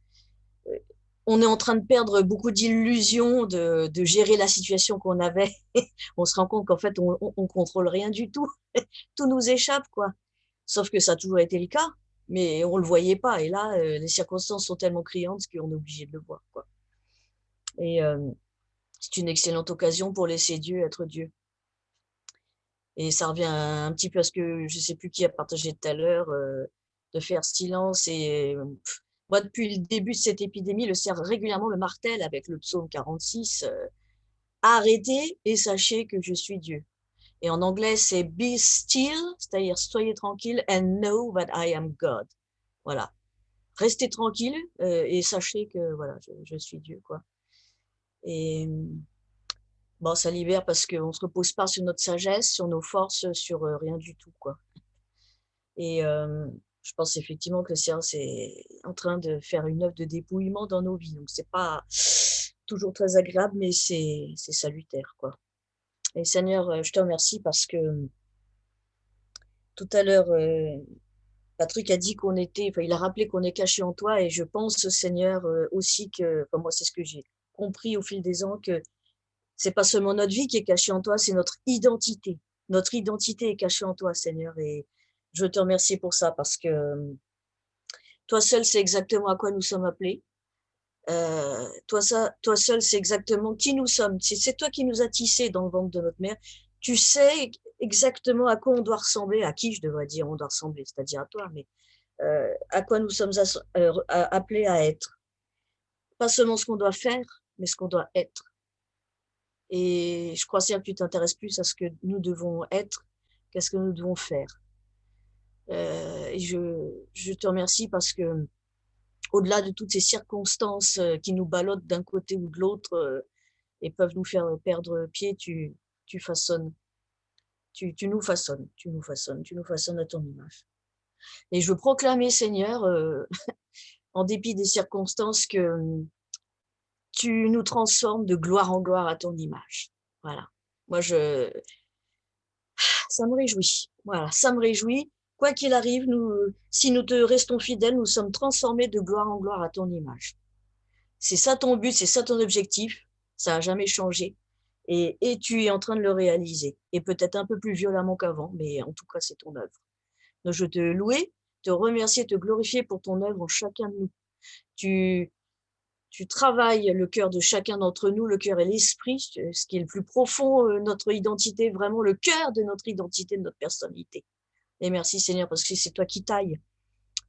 on est en train de perdre beaucoup d'illusions de gérer la situation qu'on avait. On se rend compte qu'en fait, on contrôle rien du tout. Tout nous échappe, quoi. Sauf que ça a toujours été le cas, mais on le voyait pas. Et là, les circonstances sont tellement criantes qu'on est obligé de le voir, quoi. Et c'est une excellente occasion pour laisser Dieu être Dieu. Et ça revient un petit peu à ce que je sais plus qui a partagé tout à l'heure, de faire silence. Et moi, depuis le début de cette épidémie, le Seigneur régulièrement me martèle avec le psaume 46, arrêtez et sachez que je suis Dieu. Et en anglais, c'est be still, c'est-à-dire soyez tranquille, and know that I am God. Voilà. Restez tranquille et sachez que voilà, je suis Dieu, quoi. Et bon, ça libère parce qu'on ne se repose pas sur notre sagesse, sur nos forces, sur rien du tout, quoi. Et je pense effectivement que le Seigneur est en train de faire une œuvre de dépouillement dans nos vies. Donc, c'est pas toujours très agréable, mais c'est salutaire, quoi. Et Seigneur, je te remercie parce que tout à l'heure, Patrick a dit qu'on était, enfin, il a rappelé qu'on est caché en toi, et je pense, Seigneur, aussi que, enfin, moi, c'est ce que j'ai compris au fil des ans, que c'est pas seulement notre vie qui est cachée en toi, c'est notre identité. Notre identité est cachée en toi, Seigneur, et je te remercie pour ça, parce que toi seul, c'est exactement à quoi nous sommes appelés. Toi seul, c'est exactement qui nous sommes. C'est toi qui nous as tissés dans le ventre de notre mère. Tu sais exactement à quoi on doit ressembler, à qui je devrais dire on doit ressembler, c'est-à-dire à toi, mais à quoi nous sommes appelés à être. Pas seulement ce qu'on doit faire, mais ce qu'on doit être. Et je crois, Seigneur, que tu t'intéresses plus à ce que nous devons être qu'à ce que nous devons faire. Et je te remercie parce que, au-delà de toutes ces circonstances qui nous ballottent d'un côté ou de l'autre et peuvent nous faire perdre pied, tu façonnes. Tu nous façonnes, tu nous façonnes à ton image. Et je veux proclamer, Seigneur, en dépit des circonstances, que tu nous transformes de gloire en gloire à ton image. Voilà. Moi, ça me réjouit. Voilà, ça me réjouit. Quoi qu'il arrive, si nous te restons fidèles, nous sommes transformés de gloire en gloire à ton image. C'est ça ton but, c'est ça ton objectif. Ça n'a jamais changé. Et tu es en train de le réaliser. Et peut-être un peu plus violemment qu'avant, mais en tout cas, c'est ton œuvre. Donc, je te louer, te remercier, te glorifier pour ton œuvre en chacun de nous. Tu travailles le cœur de chacun d'entre nous, le cœur et l'esprit, ce qui est le plus profond, notre identité, vraiment le cœur de notre identité, de notre personnalité. Et merci Seigneur, parce que c'est toi qui tailles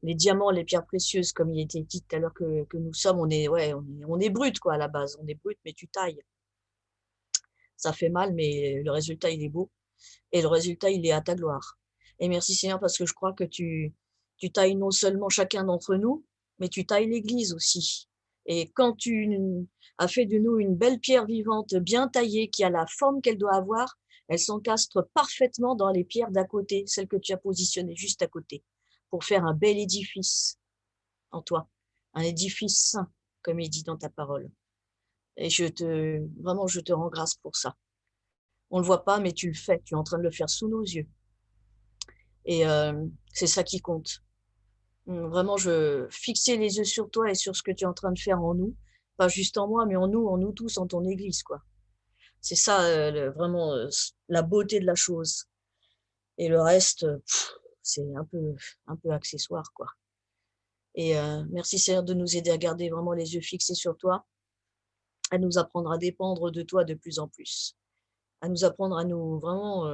les diamants, les pierres précieuses, comme il était dit tout à l'heure que nous sommes. On est brut, quoi, à la base. On est brut, mais tu tailles. Ça fait mal, mais le résultat, il est beau. Et le résultat, il est à ta gloire. Et merci Seigneur, parce que je crois que tu tailles non seulement chacun d'entre nous, mais tu tailles l'Église aussi. Et quand tu as fait de nous une belle pierre vivante, bien taillée, qui a la forme qu'elle doit avoir, elle s'encastre parfaitement dans les pierres d'à côté, celles que tu as positionnées juste à côté, pour faire un bel édifice en toi, un édifice saint, comme il dit dans ta parole. Et vraiment, je te rends grâce pour ça. On ne le voit pas, mais tu le fais. Tu es en train de le faire sous nos yeux. Et c'est ça qui compte. Vraiment, je fixer les yeux sur toi et sur ce que tu es en train de faire en nous. Pas juste en moi, mais en nous tous, en ton Église, quoi. C'est ça, vraiment, la beauté de la chose. Et le reste, c'est un peu accessoire, quoi. Et merci Seigneur de nous aider à garder vraiment les yeux fixés sur toi, à nous apprendre à dépendre de toi de plus en plus, à nous apprendre à nous vraiment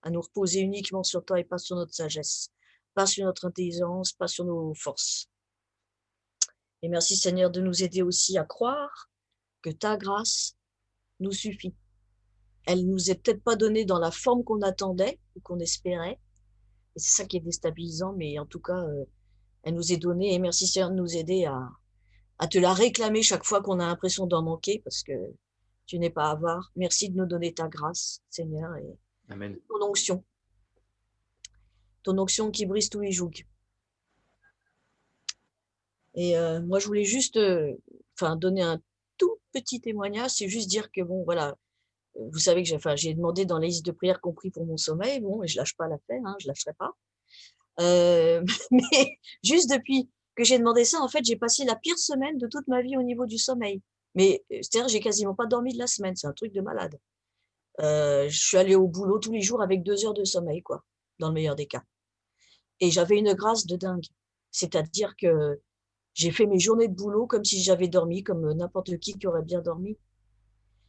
à nous reposer uniquement sur toi et pas sur notre sagesse, pas sur notre intelligence, pas sur nos forces. Et merci Seigneur de nous aider aussi à croire que ta grâce nous suffit. Elle nous est peut-être pas donnée dans la forme qu'on attendait ou qu'on espérait, et c'est ça qui est déstabilisant, mais en tout cas, elle nous est donnée, et merci Seigneur de nous aider à te la réclamer chaque fois qu'on a l'impression d'en manquer, parce que tu n'es pas avare. Merci de nous donner ta grâce, Seigneur, et Amen. ton onction qui brise tous les jougs. Et moi, je voulais juste donner un tout petit témoignage, c'est juste dire que, bon, voilà, vous savez que j'ai demandé dans la liste de prières qu'on prie pour mon sommeil, bon, et je lâche pas l'affaire, hein, je lâcherai pas. Mais juste depuis que j'ai demandé ça, en fait, j'ai passé la pire semaine de toute ma vie au niveau du sommeil. Mais c'est-à-dire, j'ai quasiment pas dormi de la semaine, c'est un truc de malade. Je suis allée au boulot tous les jours avec 2 heures de sommeil, quoi, dans le meilleur des cas. Et j'avais une grâce de dingue. C'est-à-dire que j'ai fait mes journées de boulot comme si j'avais dormi, comme n'importe qui aurait bien dormi.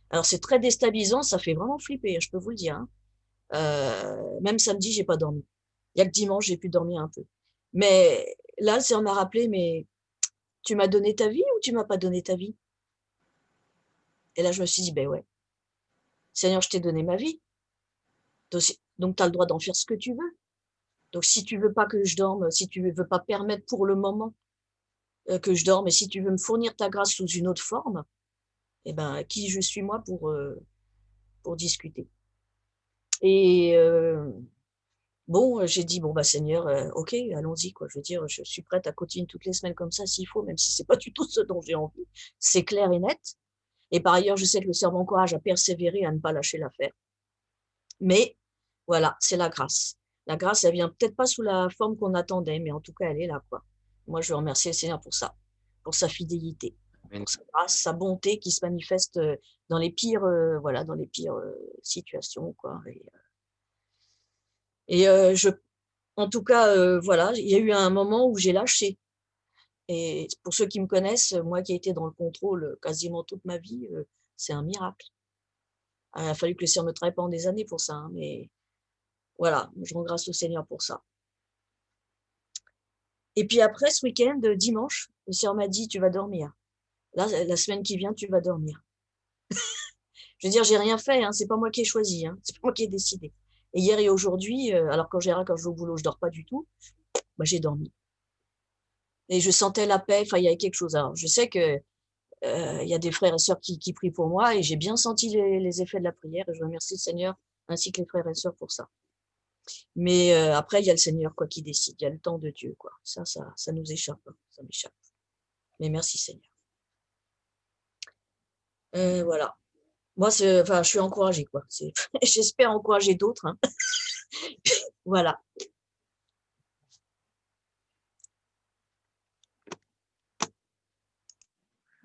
Alors, c'est très déstabilisant, ça fait vraiment flipper, je peux vous le dire. Hein. Même samedi, j'ai pas dormi. Il y a que dimanche, j'ai pu dormir un peu. Mais là, le Seigneur m'a rappelé, mais tu m'as donné ta vie ou tu m'as pas donné ta vie? Et là, je me suis dit, ben ouais. Seigneur, je t'ai donné ma vie. Donc, tu as le droit d'en faire ce que tu veux. Donc, si tu veux pas que je dorme, si tu veux pas permettre pour le moment que je dorme, et si tu veux me fournir ta grâce sous une autre forme, eh ben, qui je suis moi pour discuter? Et bon, j'ai dit, bon, bah, Seigneur, ok, allons-y, quoi. Je veux dire, je suis prête à continuer toutes les semaines comme ça s'il faut, même si c'est pas du tout ce dont j'ai envie. C'est clair et net. Et par ailleurs, je sais que le Seigneur m'encourage à persévérer, à ne pas lâcher l'affaire. Mais voilà, c'est la grâce. La grâce, elle vient peut-être pas sous la forme qu'on attendait, mais en tout cas, elle est là, quoi. Moi, je veux remercier le Seigneur pour ça, pour sa fidélité, pour sa grâce, sa bonté qui se manifeste dans les pires, dans les pires situations, quoi. En tout cas, voilà, il y a eu un moment où j'ai lâché. Et pour ceux qui me connaissent, moi qui ai été dans le contrôle quasiment toute ma vie, c'est un miracle. Il a fallu que le Seigneur me travaille pendant des années pour ça, hein, mais voilà, je rends grâce au Seigneur pour ça. Et puis après, ce week-end, dimanche, le Seigneur m'a dit, tu vas dormir. Là, la semaine qui vient, tu vas dormir. Je veux dire, j'ai rien fait, hein, c'est pas moi qui ai choisi, hein, c'est pas moi qui ai décidé. Et hier et aujourd'hui, alors quand je vais au boulot, je dors pas du tout, bah, j'ai dormi. Et je sentais la paix, enfin, il y avait quelque chose. Alors, je sais que il y a des frères et sœurs qui prient pour moi, et j'ai bien senti les effets de la prière, et je remercie le Seigneur ainsi que les frères et sœurs pour ça. Mais après, il y a le Seigneur, quoi, qui décide, il y a le temps de Dieu, quoi. Ça nous échappe, hein, ça m'échappe. Mais merci Seigneur. Voilà. Moi, je suis encouragée, quoi. J'espère encourager d'autres, hein. Voilà.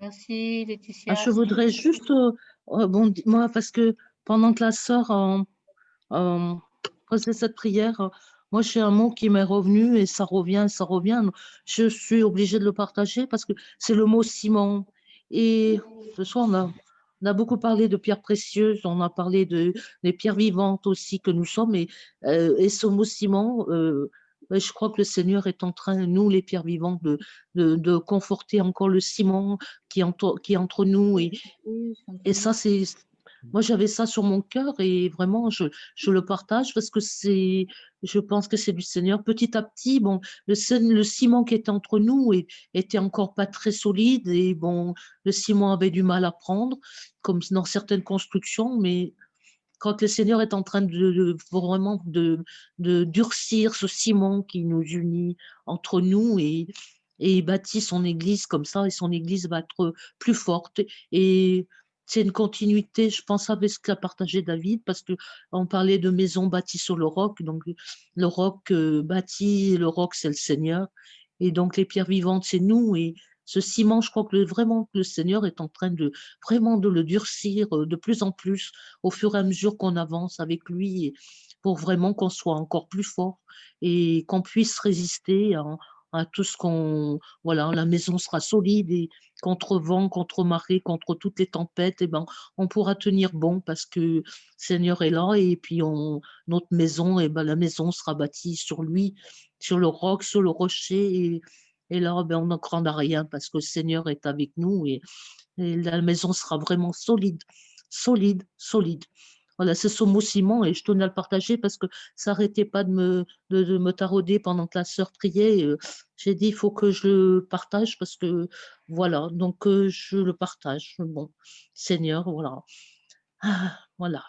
Merci Laetitia. Je voudrais juste moi, parce que pendant que la sœur faisait cette prière, moi j'ai un mot qui m'est revenu et ça revient, ça revient. Je suis obligée de le partager parce que c'est le mot ciment. Et ce soir, on a beaucoup parlé de pierres précieuses, on a parlé des pierres vivantes aussi que nous sommes. Et ce mot ciment, je crois que le Seigneur est en train, nous les pierres vivantes, de conforter encore le ciment qui est entre nous. Et ça, c'est... Moi, j'avais ça sur mon cœur et vraiment, je le partage parce que je pense que c'est du Seigneur. Petit à petit, bon, le ciment qui était entre nous était encore pas très solide et bon, le ciment avait du mal à prendre, comme dans certaines constructions, mais quand le Seigneur est en train vraiment de durcir ce ciment qui nous unit entre nous et il bâtit son Église comme ça, et son Église va être plus forte. Et c'est une continuité, je pense, avec ce qu'a partagé David, parce qu'on parlait de maison bâtie sur le roc, donc le roc bâti, le roc, c'est le Seigneur, et donc les pierres vivantes, c'est nous, et ce ciment, je crois que vraiment le Seigneur est en train de vraiment de le durcir de plus en plus au fur et à mesure qu'on avance avec lui, pour vraiment qu'on soit encore plus fort et qu'on puisse résister à tout ce qu'on... Voilà, la maison sera solide et contre vent, contre marée, contre toutes les tempêtes, et ben, on pourra tenir bon parce que le Seigneur est là et puis notre maison, et ben, la maison sera bâtie sur lui, sur le roc, sur le rocher, et là, ben, on n'en craindra rien parce que le Seigneur est avec nous et la maison sera vraiment solide, solide, solide. Voilà, c'est ce mot ciment et je tenais à le partager parce que ça n'arrêtait pas de me tarauder pendant que la sœur priait. J'ai dit, il faut que je le partage parce que, voilà, donc je le partage. Bon, Seigneur, voilà. Ah, voilà.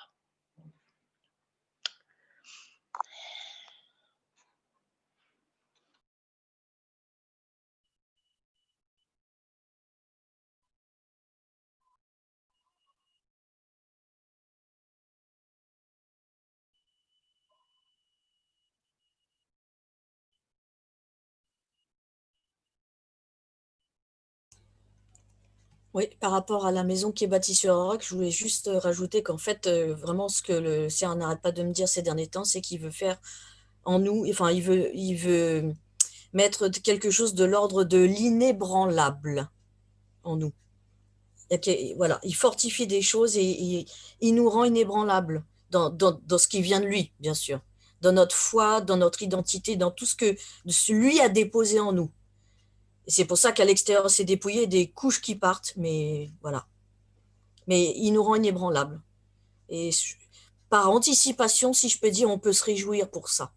Oui, par rapport à la maison qui est bâtie sur un roc, je voulais juste rajouter qu'en fait, vraiment, ce que le Seigneur n'arrête pas de me dire ces derniers temps, c'est qu'il veut faire en nous, enfin, il veut mettre quelque chose de l'ordre de l'inébranlable en nous. Voilà, il fortifie des choses et il nous rend inébranlables dans ce qui vient de lui, bien sûr, dans notre foi, dans notre identité, dans tout ce que lui a déposé en nous. Et c'est pour ça qu'à l'extérieur, c'est dépouillé, des couches qui partent, mais voilà. Mais il nous rend inébranlables. Et par anticipation, si je peux dire, on peut se réjouir pour ça.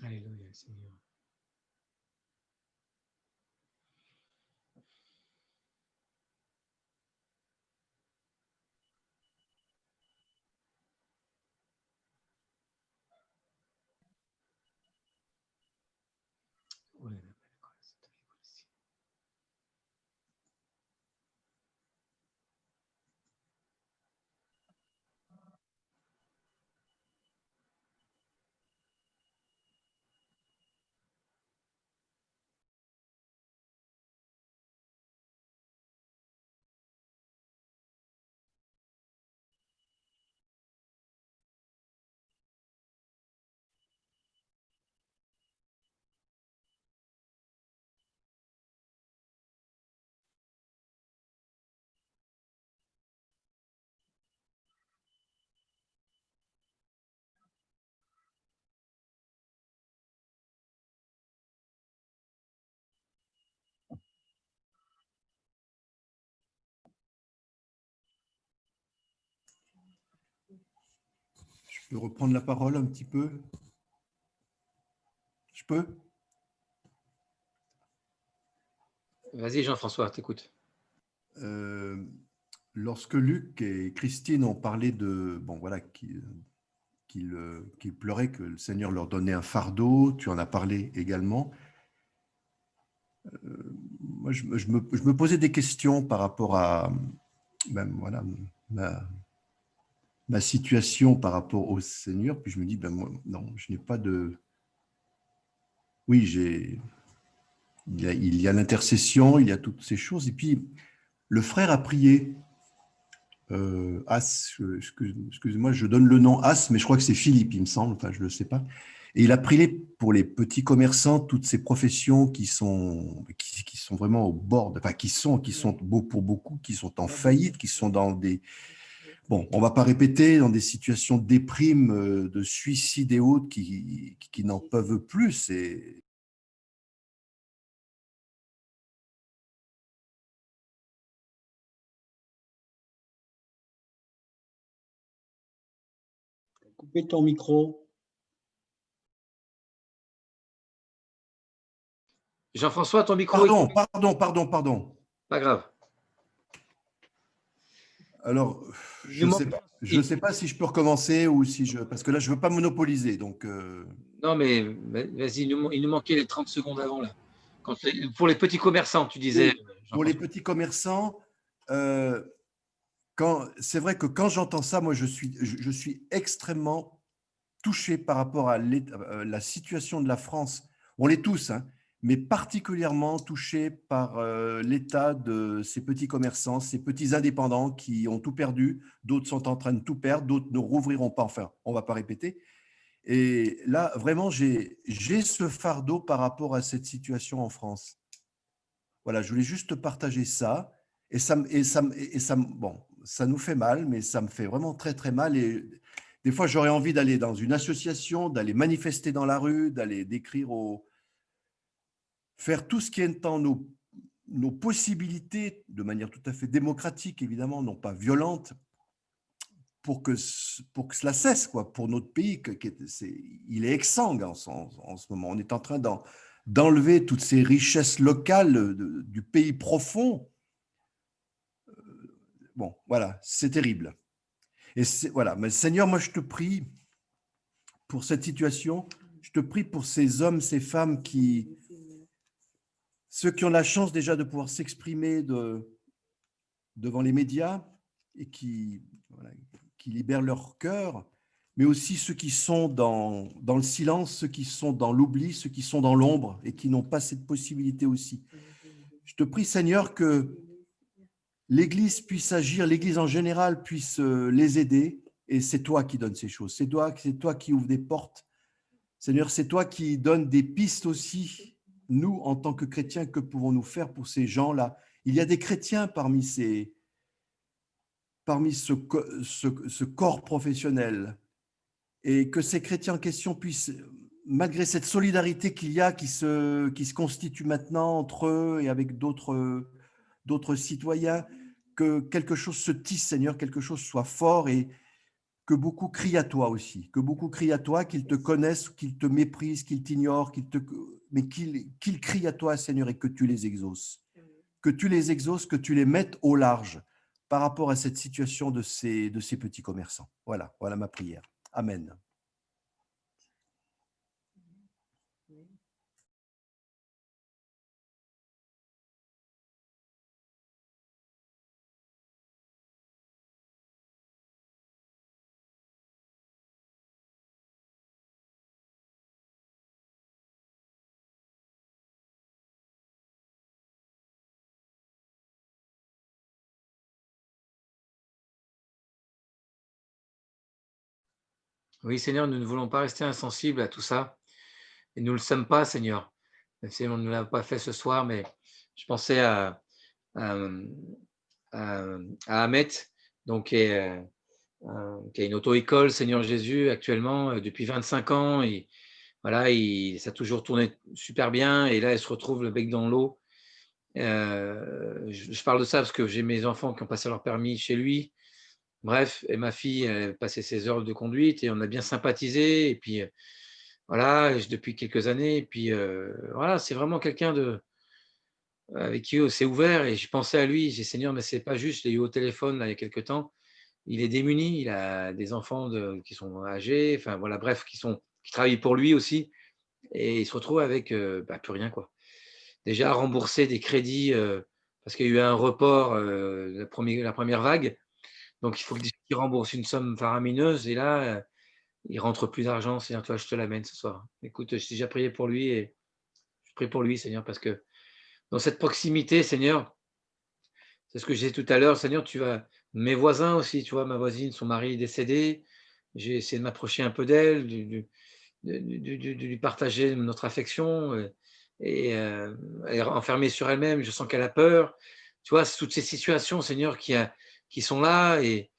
Alléluia, Seigneur. Je peux reprendre la parole un petit peu? Je peux? Vas-y, Jean-François, t'écoute. Lorsque Luc et Christine ont parlé de, bon voilà, qu'ils pleuraient, que le Seigneur leur donnait un fardeau, tu en as parlé également. Moi, je me posais des questions par rapport à ben, voilà, ma situation par rapport au Seigneur, puis je me dis, ben, moi, non, je n'ai pas de... Oui, il y a l'intercession, il y a toutes ces choses, et puis le frère a prié. As, excuse-moi, je donne le nom As, mais je crois que c'est Philippe, il me semble, enfin je ne le sais pas. Et il a prié pour les petits commerçants, toutes ces professions qui sont vraiment au bord, enfin qui sont pour beaucoup, qui sont en faillite, qui sont dans des… Bon, on ne va pas répéter, dans des situations de déprime, de suicide et autres, qui n'en peuvent plus. C'est… Coupez ton micro. Jean-François, ton micro… Pardon. Pas grave. Alors, je ne sais pas si je peux recommencer ou si je… Parce que là, je ne veux pas monopoliser. Donc, Non, mais vas-y, il nous manquait les 30 secondes avant, là. Pour les petits commerçants, tu disais… Pour les petits commerçants, c'est vrai que quand j'entends ça, moi, je suis extrêmement touché par rapport à la situation de la France. On l'est tous, hein, mais particulièrement touché par l'état de ces petits commerçants, ces petits indépendants qui ont tout perdu, d'autres sont en train de tout perdre, d'autres ne rouvriront pas, enfin, on ne va pas répéter. Et là, vraiment, j'ai ce fardeau par rapport à cette situation en France. Voilà, je voulais juste partager ça. Et bon, ça nous fait mal, mais ça me fait vraiment très, très mal. Et des fois, j'aurais envie d'aller dans une association, d'aller manifester dans la rue, d'aller faire tout ce qui est en nos possibilités, de manière tout à fait démocratique, évidemment, non pas violente, pour que cela cesse, quoi, pour notre pays. Il est exsangue en ce moment. On est en train d'enlever toutes ces richesses locales du pays profond. Bon, voilà, c'est terrible. Et voilà, mais Seigneur, moi je te prie pour cette situation, je te prie pour ces hommes, ces femmes ceux qui ont la chance déjà de pouvoir s'exprimer devant les médias et qui libèrent leur cœur, mais aussi ceux qui sont dans le silence, ceux qui sont dans l'oubli, ceux qui sont dans l'ombre et qui n'ont pas cette possibilité aussi. Je te prie, Seigneur, que l'Église puisse agir, l'Église en général puisse les aider, et c'est toi qui donnes ces choses, c'est toi qui ouvres des portes. Seigneur, c'est toi qui donnes des pistes aussi. Nous, en tant que chrétiens, que pouvons-nous faire pour ces gens-là? Il y a des chrétiens parmi ce corps professionnel, et que ces chrétiens en question puissent, malgré cette solidarité qu'il y a, qui se constitue maintenant entre eux et avec d'autres citoyens, que quelque chose se tisse, Seigneur, quelque chose soit fort, et que beaucoup crient à toi aussi, qu'ils te connaissent, qu'ils te méprisent, qu'ils t'ignorent, mais qu'ils crient à toi, Seigneur, et que tu les exauces. Que tu les exauces, que tu les mettes au large par rapport à cette situation de ces petits commerçants. Voilà ma prière. Amen. Oui, Seigneur, nous ne voulons pas rester insensibles à tout ça. Et nous ne le sommes pas, Seigneur. Même si on ne l'a pas fait ce soir, mais je pensais à Ahmet, donc, qui a une auto-école, Seigneur Jésus, actuellement, depuis 25 ans. Et voilà, ça a toujours tourné super bien. Et là, il se retrouve le bec dans l'eau. Je parle de ça parce que j'ai mes enfants qui ont passé leur permis chez lui. Bref, et ma fille elle passait ses heures de conduite et on a bien sympathisé. Et puis, voilà, depuis quelques années. Et puis, voilà, c'est vraiment quelqu'un avec qui c'est ouvert. Et j'ai pensé à lui. J'ai Seigneur, mais c'est pas juste. Je l'ai eu au téléphone là, il y a quelques temps. Il est démuni. Il a des enfants qui sont âgés. Enfin, voilà, bref, qui travaillent pour lui aussi. Et il se retrouve avec plus rien, quoi. Déjà rembourser des crédits parce qu'il y a eu un report la première vague. Donc, il faut qu'il rembourse une somme faramineuse. Et là, il rentre plus d'argent. Seigneur, toi, je te l'amène ce soir. Écoute, j'ai déjà prié pour lui et je prie pour lui, Seigneur, parce que dans cette proximité, Seigneur, c'est ce que j'ai dit tout à l'heure, Seigneur, mes voisins aussi, tu vois, ma voisine, son mari est décédé. J'ai essayé de m'approcher un peu d'elle, de lui partager notre affection et elle est enfermée sur elle-même, je sens qu'elle a peur. Tu vois, c'est toutes ces situations, Seigneur, qui sont là et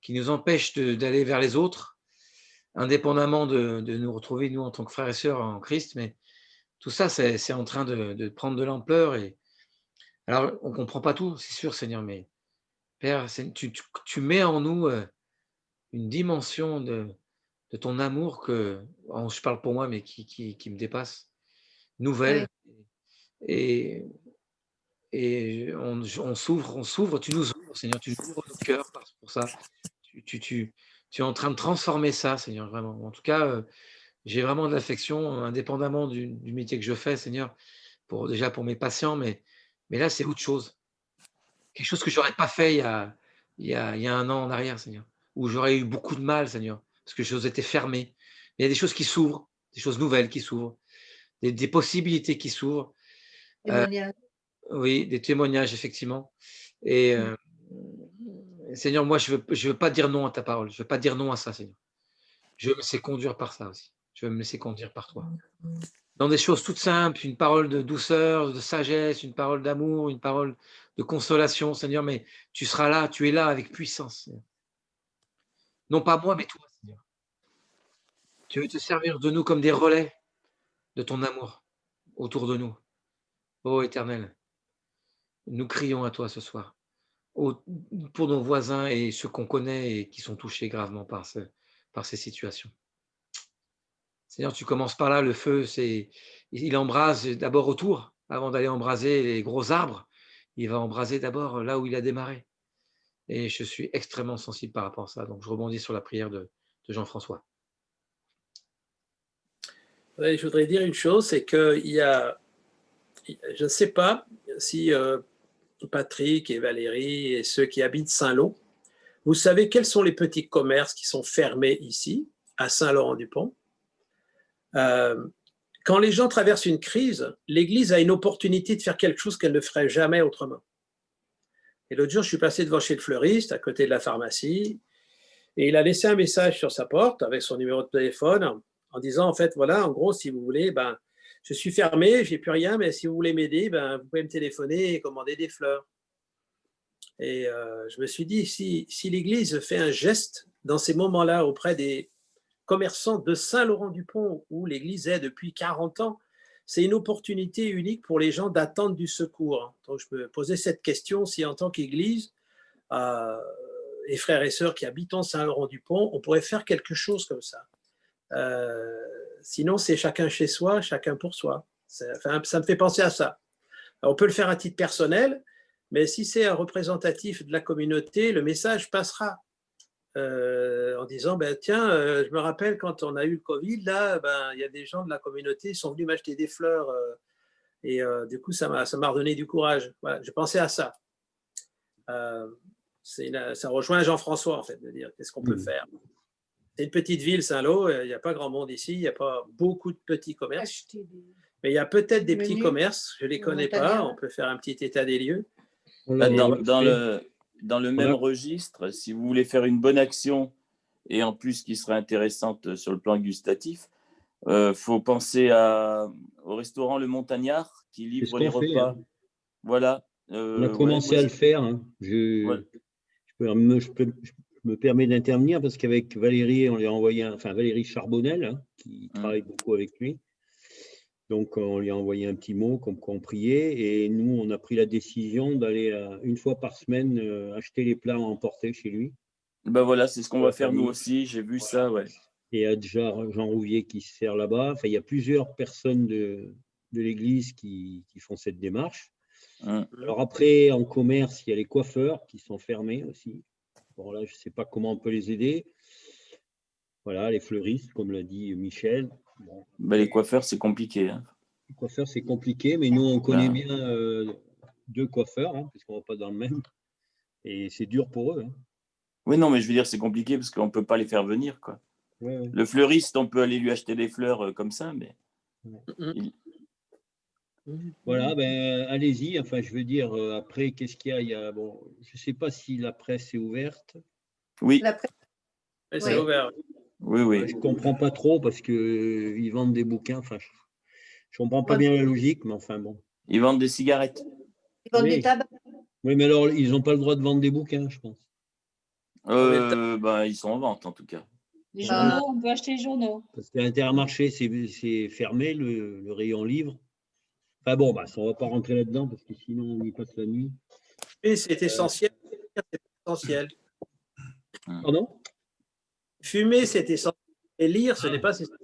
qui nous empêchent d'aller vers les autres, indépendamment de nous retrouver, nous, en tant que frères et sœurs en Christ. Mais tout ça, c'est en train de prendre de l'ampleur. Et alors, on ne comprend pas tout, c'est sûr, Seigneur, mais Père, tu mets en nous une dimension de ton amour je parle pour moi, mais qui me dépasse, nouvelle. Et on s'ouvre, tu nous ouvres, Seigneur, tu nous ouvres nos cœurs pour ça. Tu es en train de transformer ça, Seigneur, vraiment. En tout cas, j'ai vraiment de l'affection, indépendamment du métier que je fais, Seigneur, déjà pour mes patients, mais là, c'est autre chose. Quelque chose que je n'aurais pas fait il y a 1 an en arrière, Seigneur, où j'aurais eu beaucoup de mal, Seigneur, parce que les choses étaient fermées. Il y a des choses qui s'ouvrent, des choses nouvelles qui s'ouvrent, des possibilités qui s'ouvrent. Oui, des témoignages, effectivement. Et Seigneur, moi, je veux pas dire non à ta parole. Je veux pas dire non à ça, Seigneur. Je veux me laisser conduire par ça aussi. Je veux me laisser conduire par toi. Dans des choses toutes simples, une parole de douceur, de sagesse, une parole d'amour, une parole de consolation, Seigneur, mais tu seras là, tu es là avec puissance, Seigneur. Non pas moi, mais toi, Seigneur. Tu veux te servir de nous comme des relais de ton amour autour de nous. Ô Éternel, nous crions à toi ce soir. Pour nos voisins et ceux qu'on connaît et qui sont touchés gravement par ces situations. Seigneur, tu commences par là, le feu, il embrase d'abord autour, avant d'aller embraser les gros arbres, il va embraser d'abord là où il a démarré. Et je suis extrêmement sensible par rapport à ça, donc je rebondis sur la prière de Jean-François. Oui, je voudrais dire une chose, c'est qu'il y a, je ne sais pas si Patrick et Valérie et ceux qui habitent Saint-Lô, vous savez quels sont les petits commerces qui sont fermés ici, à Saint-Laurent-du-Pont? Quand les gens traversent une crise, l'Église a une opportunité de faire quelque chose qu'elle ne ferait jamais autrement. Et l'autre jour, je suis passé devant chez le fleuriste, à côté de la pharmacie, et il a laissé un message sur sa porte avec son numéro de téléphone en disant, en fait, voilà, en gros, si vous voulez, je suis fermé, je n'ai plus rien, mais si vous voulez m'aider, vous pouvez me téléphoner et commander des fleurs. Et je me suis dit, si l'Église fait un geste dans ces moments-là auprès des commerçants de Saint-Laurent-du-Pont, où l'Église est depuis 40 ans, c'est une opportunité unique pour les gens d'attendre du secours. Donc je me posais cette question, si en tant qu'Église, et frères et sœurs qui habitent Saint-Laurent-du-Pont, on pourrait faire quelque chose comme ça. Sinon, c'est chacun chez soi, chacun pour soi. Ça me fait penser à ça. Alors, on peut le faire à titre personnel, mais si c'est un représentatif de la communauté, le message passera en disant, tiens, je me rappelle quand on a eu le Covid, là, il y a des gens de la communauté qui sont venus m'acheter des fleurs et du coup, ça m'a redonné du courage. Voilà, je pensais à ça. Ça rejoint Jean-François, en fait, de dire qu'est-ce qu'on peut faire. C'est une petite ville, Saint-Lô, il n'y a pas grand monde ici, il n'y a pas beaucoup de petits commerces. Mais il y a peut-être des petits commerces, je ne les connais pas, on peut faire un petit état des lieux. Dans le même registre, si vous voulez faire une bonne action et en plus qui serait intéressante sur le plan gustatif, faut penser au restaurant Le Montagnard qui livre les repas. Hein. Voilà. On a commencé à le faire. Hein. Je me permets d'intervenir parce qu'avec Valérie, on lui a envoyé, Valérie Charbonnel, hein, qui travaille beaucoup avec lui. Donc, on lui a envoyé un petit mot comme qu'on priait et nous, on a pris la décision d'aller une fois par semaine acheter les plats à emporter chez lui. Voilà, c'est ce qu'on va faire nous aussi, j'ai vu ça, ouais. Et il y a déjà Jean Rouvier qui se sert là-bas. Enfin, il y a plusieurs personnes de l'église qui font cette démarche. Alors après, en commerce, il y a les coiffeurs qui sont fermés aussi. Bon, là, je ne sais pas comment on peut les aider. Voilà, les fleuristes, comme l'a dit Michel. Bon. Les coiffeurs, c'est compliqué. Hein. Les coiffeurs, c'est compliqué, mais nous, on connaît bien 2 coiffeurs, hein, parce qu'on ne va pas dans le même. Et c'est dur pour eux. Hein. Oui, non, mais je veux dire, c'est compliqué parce qu'on ne peut pas les faire venir, quoi. Ouais. Le fleuriste, on peut aller lui acheter des fleurs comme ça, mais... Voilà, allez-y. Enfin, je veux dire, après, qu'est-ce qu'il y a, je ne sais pas si la presse est ouverte. Oui. C'est ouvert. Oui, oui. Je ne comprends pas trop parce qu'ils vendent des bouquins. Enfin, je ne comprends pas bien la logique, mais enfin bon. Ils vendent des cigarettes. Ils vendent Oui. du tabac. Oui, mais alors, ils n'ont pas le droit de vendre des bouquins, je pense. Ils sont en vente, en tout cas. Les journaux, on peut acheter les journaux. Parce que l'Intermarché, c'est fermé, le rayon livre. Enfin bon, on ne va pas rentrer là-dedans parce que sinon, on y passe la nuit. Et c'est essentiel. C'est essentiel. Pardon? Fumer, c'est essentiel. Et lire, ce n'est pas essentiel.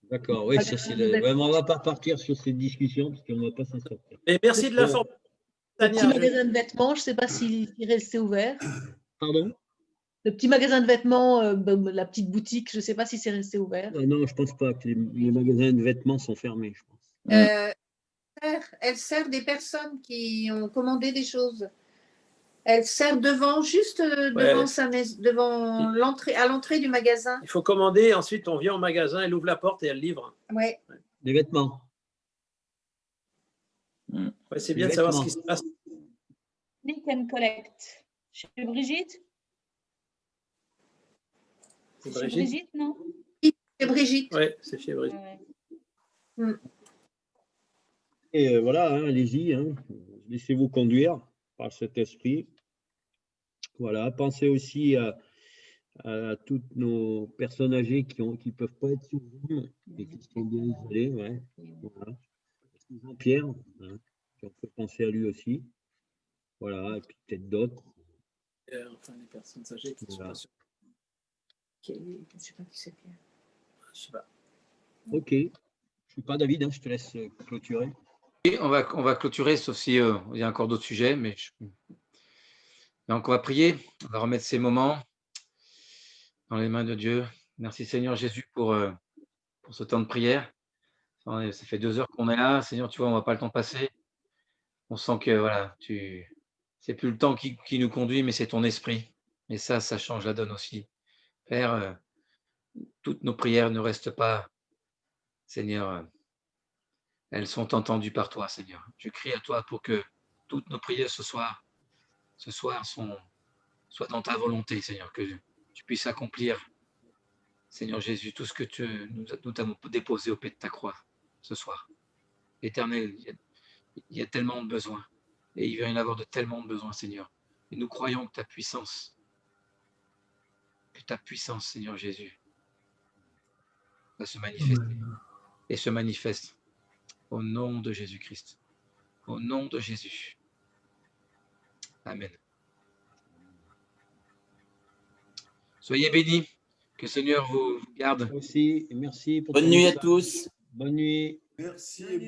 D'accord, oui, ça c'est le... on ne va pas partir sur cette discussion parce qu'on ne va pas s'en sortir. Mais merci de l'information. Le petit magasin de vêtements, je ne sais pas s'il est resté ouvert. Pardon? Le petit magasin de vêtements, la petite boutique, je ne sais pas si c'est resté ouvert. Non, je ne pense pas que les magasins de vêtements sont fermés, je pense. Elle sert des personnes qui ont commandé des choses. Elle sert devant, juste devant sa maison, devant l'entrée, à l'entrée du magasin. Il faut commander, ensuite on vient au magasin, elle ouvre la porte et elle livre. Ouais. Des vêtements. Ouais, c'est bien de savoir ce qui se passe. Click and collect. Chez Brigitte? C'est Chez Brigitte, non? C'est Brigitte. Oui, c'est chez Brigitte. Et voilà, hein, allez-y, hein, laissez-vous conduire par cet esprit. Voilà, pensez aussi à toutes nos personnes âgées qui ne peuvent pas être sur Zoom et qui sont bien isolées. Ouais. Voilà. Jean-Pierre, hein, on peut penser à lui aussi. Voilà, et puis peut-être d'autres. Enfin, les personnes âgées qui ne sont pas sûres. Je ne sais pas qui c'est Pierre. Je sais pas. Ok. Je ne suis pas David, hein, je te laisse clôturer. Et on va clôturer, sauf si il y a encore d'autres sujets. Donc, on va prier, on va remettre ces moments dans les mains de Dieu. Merci Seigneur Jésus pour ce temps de prière. Ça fait 2 heures qu'on est là. Seigneur, tu vois, on ne voit pas le temps passer. On sent que voilà, c'est plus le temps qui nous conduit, mais c'est ton esprit. Et ça change la donne aussi. Père, toutes nos prières ne restent pas, Seigneur, elles sont entendues par toi, Seigneur. Je crie à toi pour que toutes nos prières ce soir soient dans ta volonté, Seigneur, que tu puisses accomplir, Seigneur Jésus, tout ce que nous t'avons déposé au pied de ta croix ce soir. Éternel, il y a tellement de besoins, et il va y en avoir de tellement de besoins, Seigneur. Et nous croyons que ta puissance, Seigneur Jésus, va se manifester et se manifeste au nom de Jésus-Christ. Au nom de Jésus. Amen. Soyez bénis. Que le Seigneur vous garde. Aussi, merci pour Bonne nuit à tous. Bonne nuit. Merci.